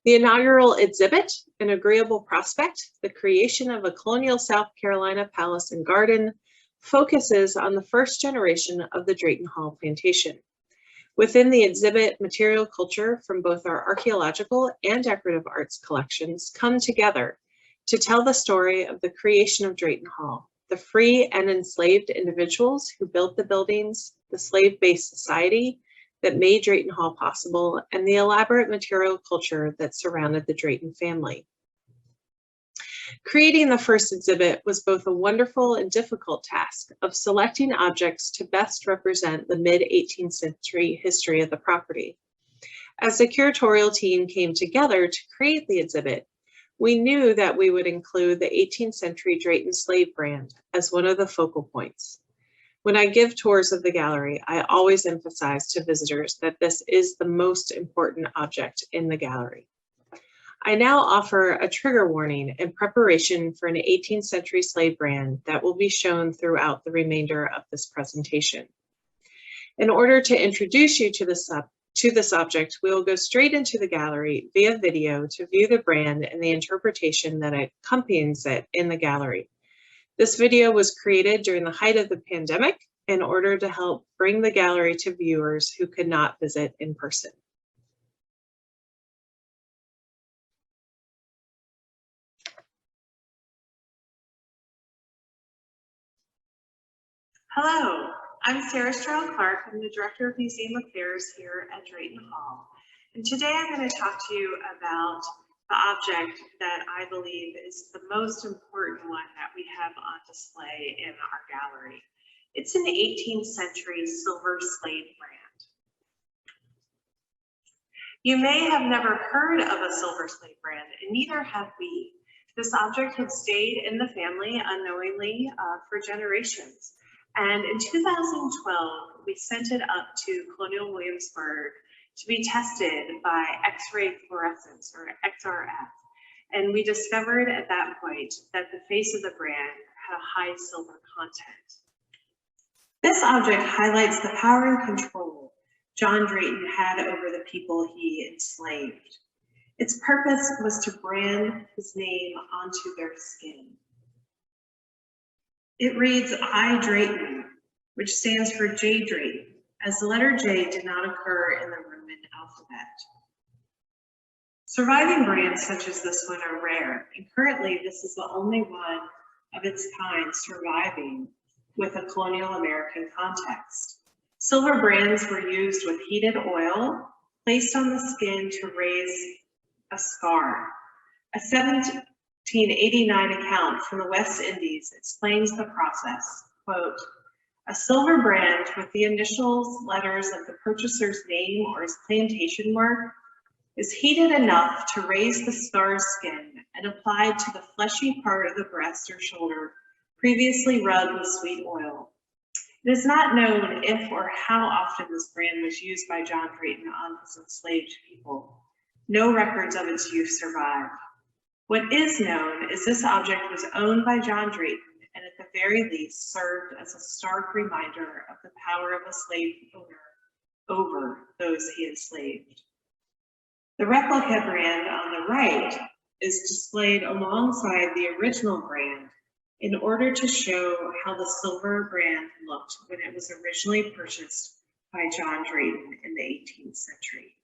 The inaugural exhibit, An Agreeable Prospect, the creation of a colonial South Carolina palace and garden, focuses on the first generation of the Drayton Hall plantation. Within the exhibit, material culture from both our archaeological and decorative arts collections come together to tell the story of the creation of Drayton Hall, the free and enslaved individuals who built the buildings, the slave-based society that made Drayton Hall possible, and the elaborate material culture that surrounded the Drayton family. Creating the first exhibit was both a wonderful and difficult task of selecting objects to best represent the mid-18th century history of the property. As the curatorial team came together to create the exhibit, we knew that we would include the 18th century Drayton slave brand as one of the focal points. When I give tours of the gallery, I always emphasize to visitors that this is the most important object in the gallery. I now offer a trigger warning in preparation for an 18th century slave brand that will be shown throughout the remainder of this presentation. In order to introduce you to this object, we will go straight into the gallery via video to view the brand and the interpretation that accompanies it in the gallery. This video was created during the height of the pandemic in order to help bring the gallery to viewers who could not visit in person. Hello, I'm Stroud, Clarke. I'm the Director of Museum Affairs here at Drayton Hall. And today I'm going to talk to you about the object that I believe is the most important one that we have on display in our gallery. It's an 18th century silver slave brand. You may have never heard of a silver slave brand, and neither have we. This object had stayed in the family unknowingly for generations. And in 2012, we sent it up to Colonial Williamsburg to be tested by X-ray fluorescence, or XRF. And we discovered at that point that the face of the brand had a high silver content. This object highlights the power and control John Drayton had over the people he enslaved. Its purpose was to brand his name onto their skin. It reads I Drayton, which stands for J Drayton, as the letter J did not occur in the Roman alphabet. Surviving brands such as this one are rare, and currently this is the only one of its kind surviving with a colonial American context. Silver brands were used with heated oil placed on the skin to raise a scar. A 1789 account from the West Indies explains the process. Quote, a silver brand with the initials, letters of the purchaser's name or his plantation mark is heated enough to raise the scar's skin and applied to the fleshy part of the breast or shoulder previously rubbed with sweet oil. It is not known if or how often this brand was used by John Drayton on his enslaved people. No records of its use survive. What is known is this object was owned by John Drayton and at the very least served as a stark reminder of the power of a slave owner over those he enslaved. The replica brand on the right is displayed alongside the original brand in order to show how the silver brand looked when it was originally purchased by John Drayton in the 18th century.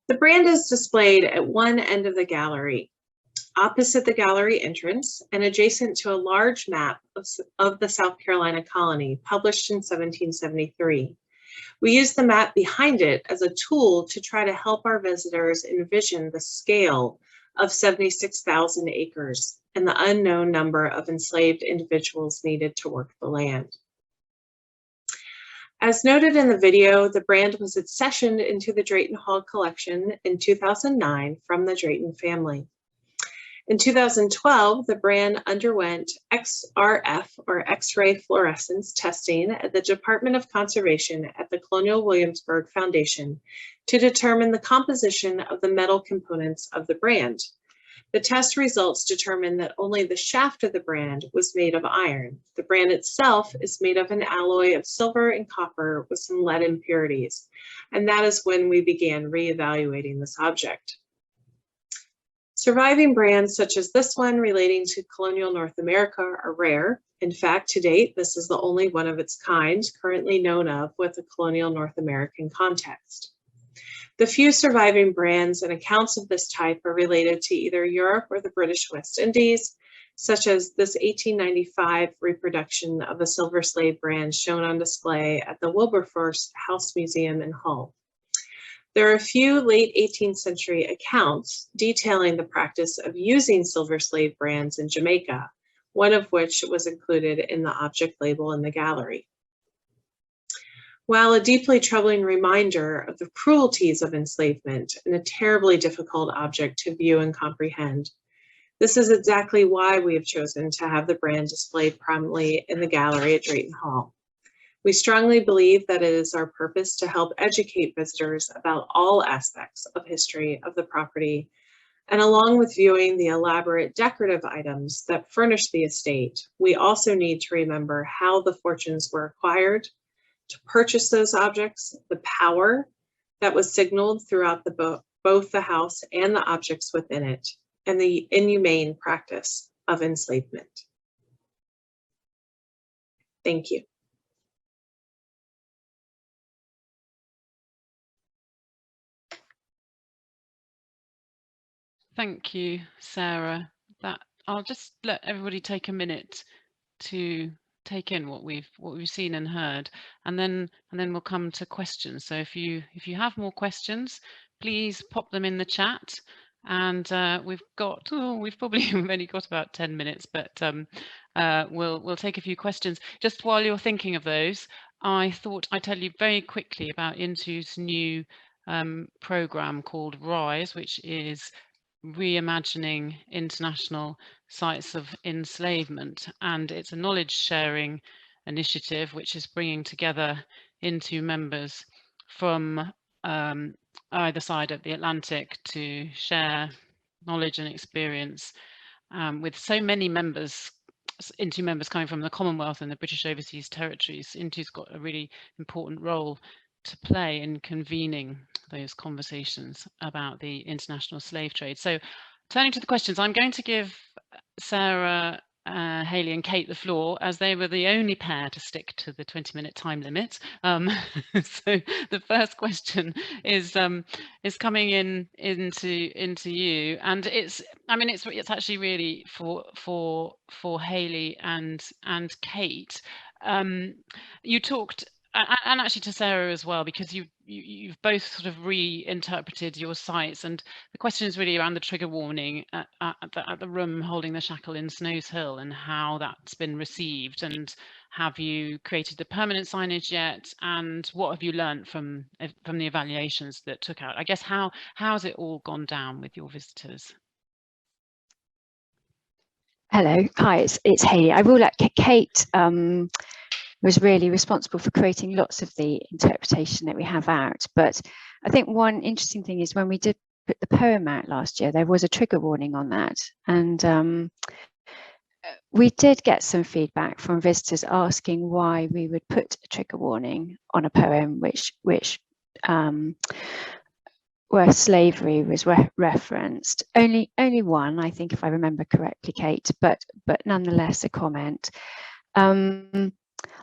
The brand is displayed at one end of the gallery, opposite the gallery entrance and adjacent to a large map of the South Carolina colony published in 1773. We use the map behind it as a tool to try to help our visitors envision the scale of 76,000 acres and the unknown number of enslaved individuals needed to work the land. As noted in the video, the brand was accessioned into the Drayton Hall collection in 2009 from the Drayton family. In 2012, the brand underwent XRF, or X-ray fluorescence testing at the Department of Conservation at the Colonial Williamsburg Foundation to determine the composition of the metal components of the brand. The test results determined that only the shaft of the brand was made of iron. The brand itself is made of an alloy of silver and copper with some lead impurities, and that is when we began reevaluating this object. Surviving brands such as this one relating to colonial North America are rare. In fact, to date, this is the only one of its kind currently known of with a colonial North American context. The few surviving brands and accounts of this type are related to either Europe or the British West Indies, such as this 1895 reproduction of a silver slave brand shown on display at the Wilberforce House Museum in Hull. There are a few late 18th century accounts detailing the practice of using silver slave brands in Jamaica, one of which was included in the object label in the gallery. While a deeply troubling reminder of the cruelties of enslavement and a terribly difficult object to view and comprehend, this is exactly why we have chosen to have the brand displayed prominently in the gallery at Drayton Hall. We strongly believe that it is our purpose to help educate visitors about all aspects of history of the property, and along with viewing the elaborate decorative items that furnish the estate, we also need to remember how the fortunes were acquired, to purchase those objects, the power that was signaled throughout both the house and the objects within it, and the inhumane practice of enslavement. Thank you. Thank you, Sarah. I'll just let everybody take a minute to take in what we've seen and heard, and then we'll come to questions. So if you have more questions, please pop them in the chat. And we've probably only got about 10 minutes, but we'll take a few questions. Just while you're thinking of those, I thought I'd tell you very quickly about Intu's new program called RISE, which is Reimagining International Sites of Enslavement, and it's a knowledge sharing initiative which is bringing together Intu members from either side of the Atlantic to share knowledge and experience with so many members, INTO members coming from the Commonwealth and the British Overseas Territories. INTO's got a really important role to play in convening those conversations about the international slave trade. So turning to the questions, I'm going to give Sarah, Hayley and Kate the floor, as they were the only pair to stick to the 20-minute time limit. So the first question is coming into you, and it's actually really for Hayley and Kate. You talked, and actually to Sarah as well, because you've both sort of reinterpreted your sites, and the question is really around the trigger warning at the room holding the shackle in Snowshill and how that's been received, and have you created the permanent signage yet, and what have you learned from the evaluations that took out? I guess how's it all gone down with your visitors? Hello, hi, it's Hayley. I will let Kate was really responsible for creating lots of the interpretation that we have out. But I think one interesting thing is when we did put the poem out last year, there was a trigger warning on that. And we did get some feedback from visitors asking why we would put a trigger warning on a poem where slavery was referenced. Only one, I think, if I remember correctly, Kate, but nonetheless a comment.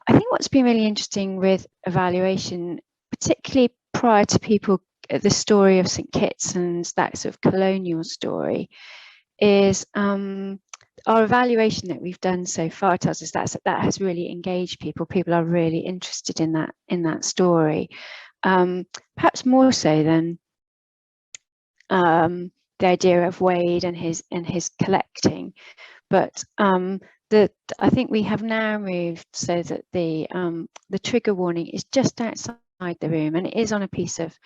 I think what's been really interesting with evaluation, particularly prior to people, the story of St. Kitts and that sort of colonial story, is our evaluation that we've done so far tells us that has really engaged people. People are really interested in that story, perhaps more so than the idea of Wade and his collecting, but I think we have now moved so that the trigger warning is just outside the room, and it is on a piece of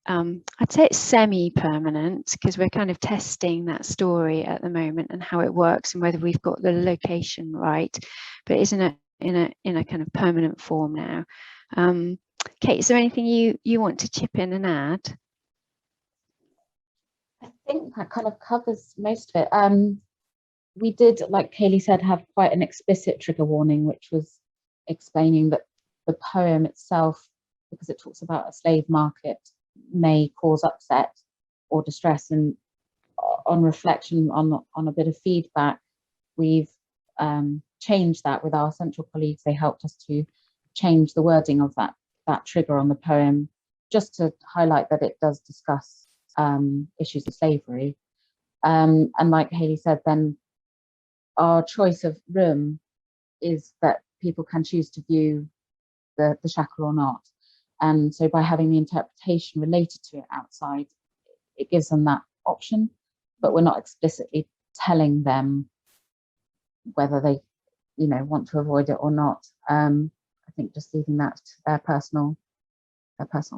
I'd say it's semi-permanent, because we're kind of testing that story at the moment and how it works and whether we've got the location right, but it's in a kind of permanent form now. Kate, is there anything you want to chip in and add? I think that kind of covers most of it. We did, like Hayley said, have quite an explicit trigger warning, which was explaining that the poem itself, because it talks about a slave market, may cause upset or distress. And on reflection, on a bit of feedback, we've changed that with our central colleagues. They helped us to change the wording of that trigger on the poem, just to highlight that it does discuss issues of slavery. And like Hayley said, then our choice of room is that people can choose to view the shackle or not. And so by having the interpretation related to it outside, it gives them that option, but we're not explicitly telling them whether they, want to avoid it or not. I think just leaving that to their personal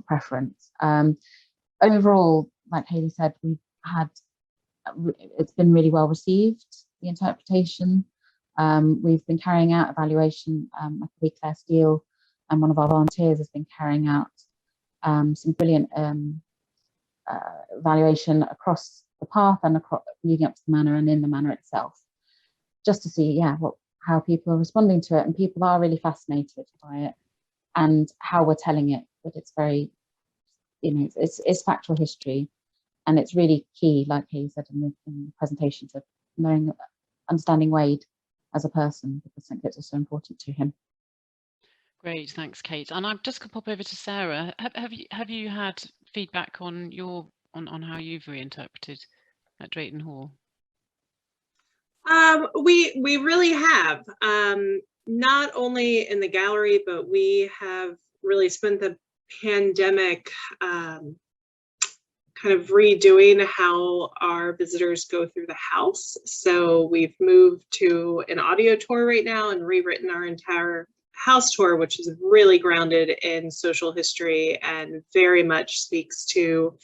preference. Overall, like Hayley said, it's been really well received, the interpretation. We've been carrying out evaluation. My colleague Claire Steele and one of our volunteers has been carrying out some brilliant evaluation across the path and leading up to the manor and in the manor itself, just to see, how people are responding to it. And people are really fascinated by it and how we're telling it. But it's very, it's factual history, and it's really key, like he said in the presentation, to understanding Wade as a person, because St. Kitts is so important to him. Great, thanks, Kate. And I'm just going to pop over to Sarah. Have you had feedback on how you've reinterpreted at Drayton Hall? We really have. Not only in the gallery, but we have really spent the pandemic kind of redoing how our visitors go through the house. So we've moved to an audio tour right now and rewritten our entire house tour, which is really grounded in social history and very much speaks to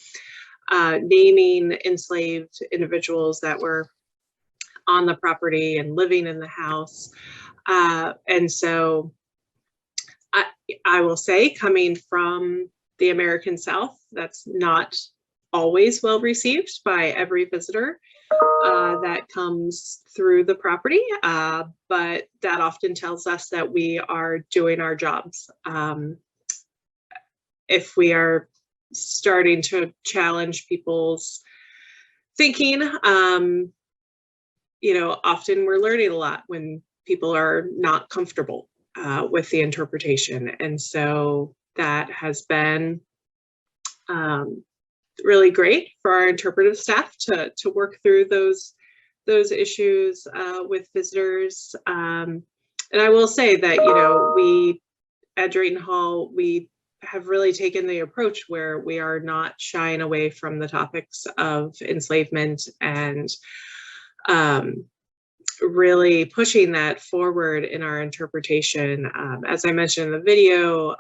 naming enslaved individuals that were on the property and living in the house. And so I will say, coming from the American South. That's not always well received by every visitor that comes through the property, but that often tells us that we are doing our jobs. If we are starting to challenge people's thinking, you know, often we're learning a lot when people are not comfortable with the interpretation. And so that has been really great for our interpretive staff to work through those issues with visitors. And I will say that, you know, we at Drayton Hall, we have really taken the approach where we are not shying away from the topics of enslavement and really pushing that forward in our interpretation. As I mentioned in the video,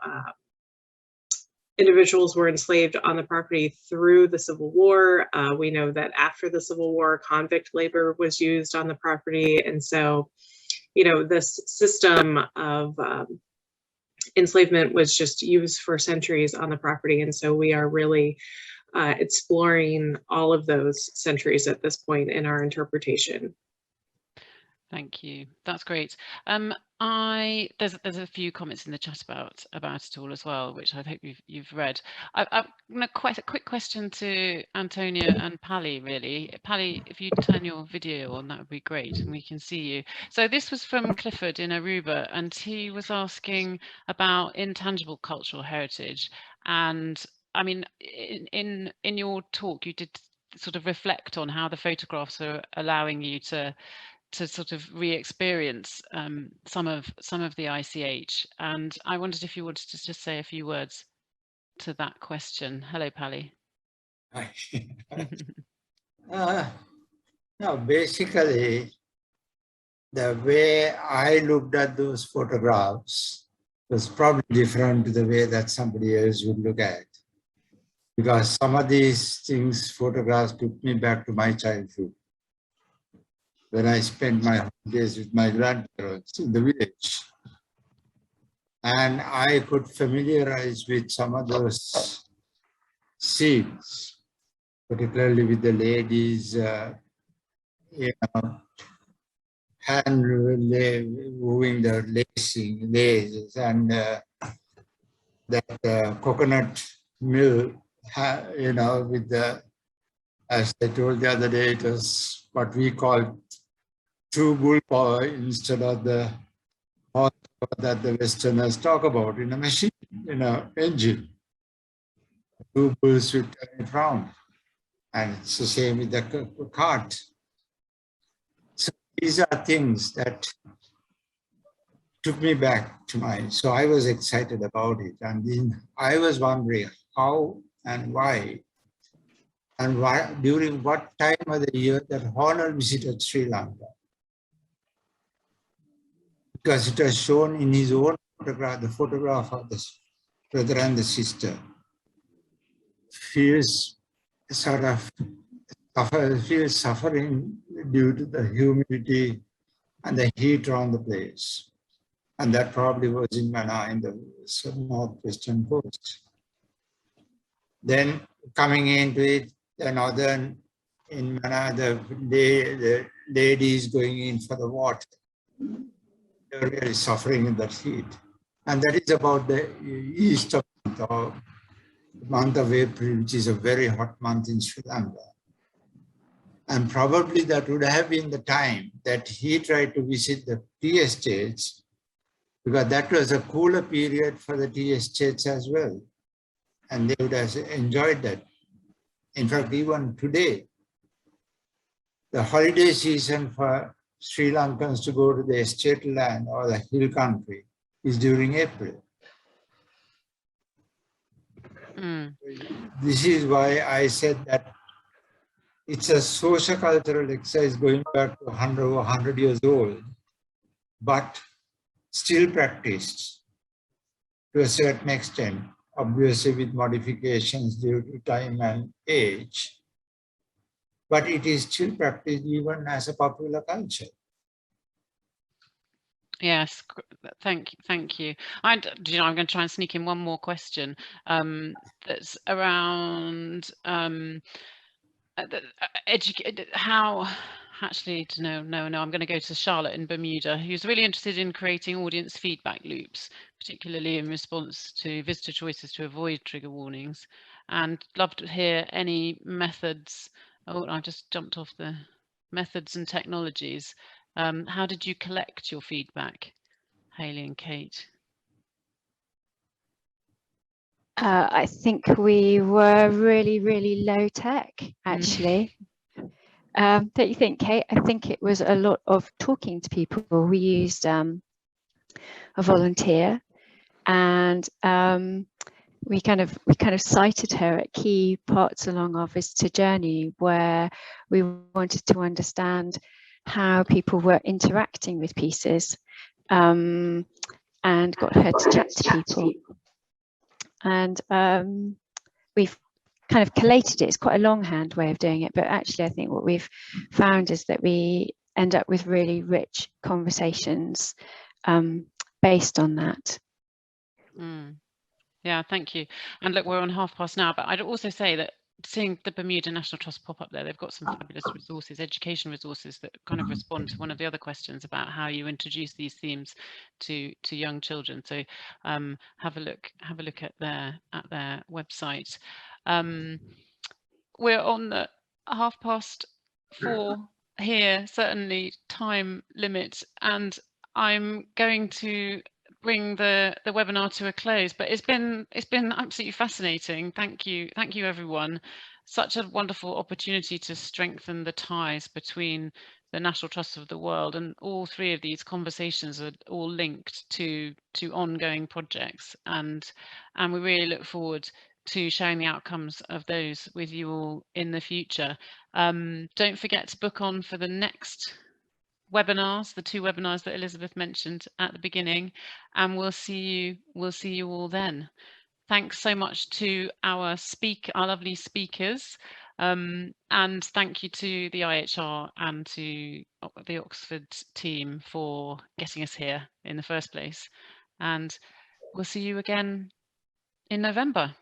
individuals were enslaved on the property through the Civil War. We know that after the Civil War, convict labor was used on the property. And so, you know, this system of enslavement was just used for centuries on the property. And so we are really exploring all of those centuries at this point in our interpretation. Thank you. That's great. There's a few comments in the chat about it all as well, which I hope you've read. I've quite a quick question to Antonia and Pali, really. Pali, if you turn your video on, that would be great, and we can see you. So this was from Clifford in Aruba, and he was asking about intangible cultural heritage. And I mean, in your talk, you did sort of reflect on how the photographs are allowing you to sort of re-experience some of the ICH, and I wondered if you wanted to just say a few words to that question. Hello, Pali. No, basically, the way I looked at those photographs was probably different to the way that somebody else would look at, because some of these photographs took me back to my childhood, when I spent my days with my grandparents in the village. And I could familiarize with some of those scenes, particularly with the ladies, you know, hand moving the laces, and that coconut milk, you know, with the, as I told the other day, it was what we call true bull power instead of the horsepower that the Westerners talk about in a machine, in an engine. Two bulls would turn it round. And it's the same with the cart. So these are things that took me back to mind. So I was excited about it. And then I was wondering how and why, and why, during what time of the year that Hornell visited Sri Lanka. Because it was shown in his own photograph, the photograph of the brother and the sister. Feels sort of suffering due to the humidity and the heat around the place. And that probably was in Mana in the northwestern coast. Then coming into it, the northern, in Mana, the ladies going in for the water. They're really suffering in that heat. And that is about the Easter month, or the month of April, which is a very hot month in Sri Lanka. And probably that would have been the time that he tried to visit the tea estates, because that was a cooler period for the tea estates as well. And they would have enjoyed that. In fact, even today, the holiday season for Sri Lankans to go to the estate land or the hill country is during April. This is why I said that it's a socio-cultural exercise going back to 100 years old, but still practiced to a certain extent, obviously with modifications due to time and age. But it is still practiced even as a popular culture. Yes, thank you. I'm going to try and sneak in one more question that's around how. Actually, no, I'm going to go to Charlotte in Bermuda, who's really interested in creating audience feedback loops, particularly in response to visitor choices to avoid trigger warnings, and love to hear any methods. Oh, I just jumped off the methods and technologies. How did you collect your feedback, Hayley and Kate? I think we were really low tech, actually. Don't you think, Kate? I think it was a lot of talking to people. We used a volunteer, and we kind of cited her at key parts along our visitor journey where we wanted to understand how people were interacting with pieces, and got her to chat to people. And we've kind of collated it. It's quite a longhand way of doing it, but actually I think what we've found is that we end up with really rich conversations based on that. Yeah, thank you. And look, we're on past now, but I'd also say that seeing the Bermuda National Trust pop up there, they've got some fabulous resources, education resources that kind of respond to one of the other questions about how you introduce these themes to young children. So have a look at their website. We're on the 4:30 here, certainly time limit, and I'm going to bring the webinar to a close, but it's been absolutely fascinating. Thank you everyone. Such a wonderful opportunity to strengthen the ties between the National Trusts of the world, and all three of these conversations are all linked to ongoing projects, and we really look forward to sharing the outcomes of those with you all in the future. Don't forget to book on for the next webinars, the 2 webinars that Elizabeth mentioned at the beginning, and we'll see you all then. Thanks so much to our lovely speakers, and thank you to the IHR and to the Oxford team for getting us here in the first place. And we'll see you again in November.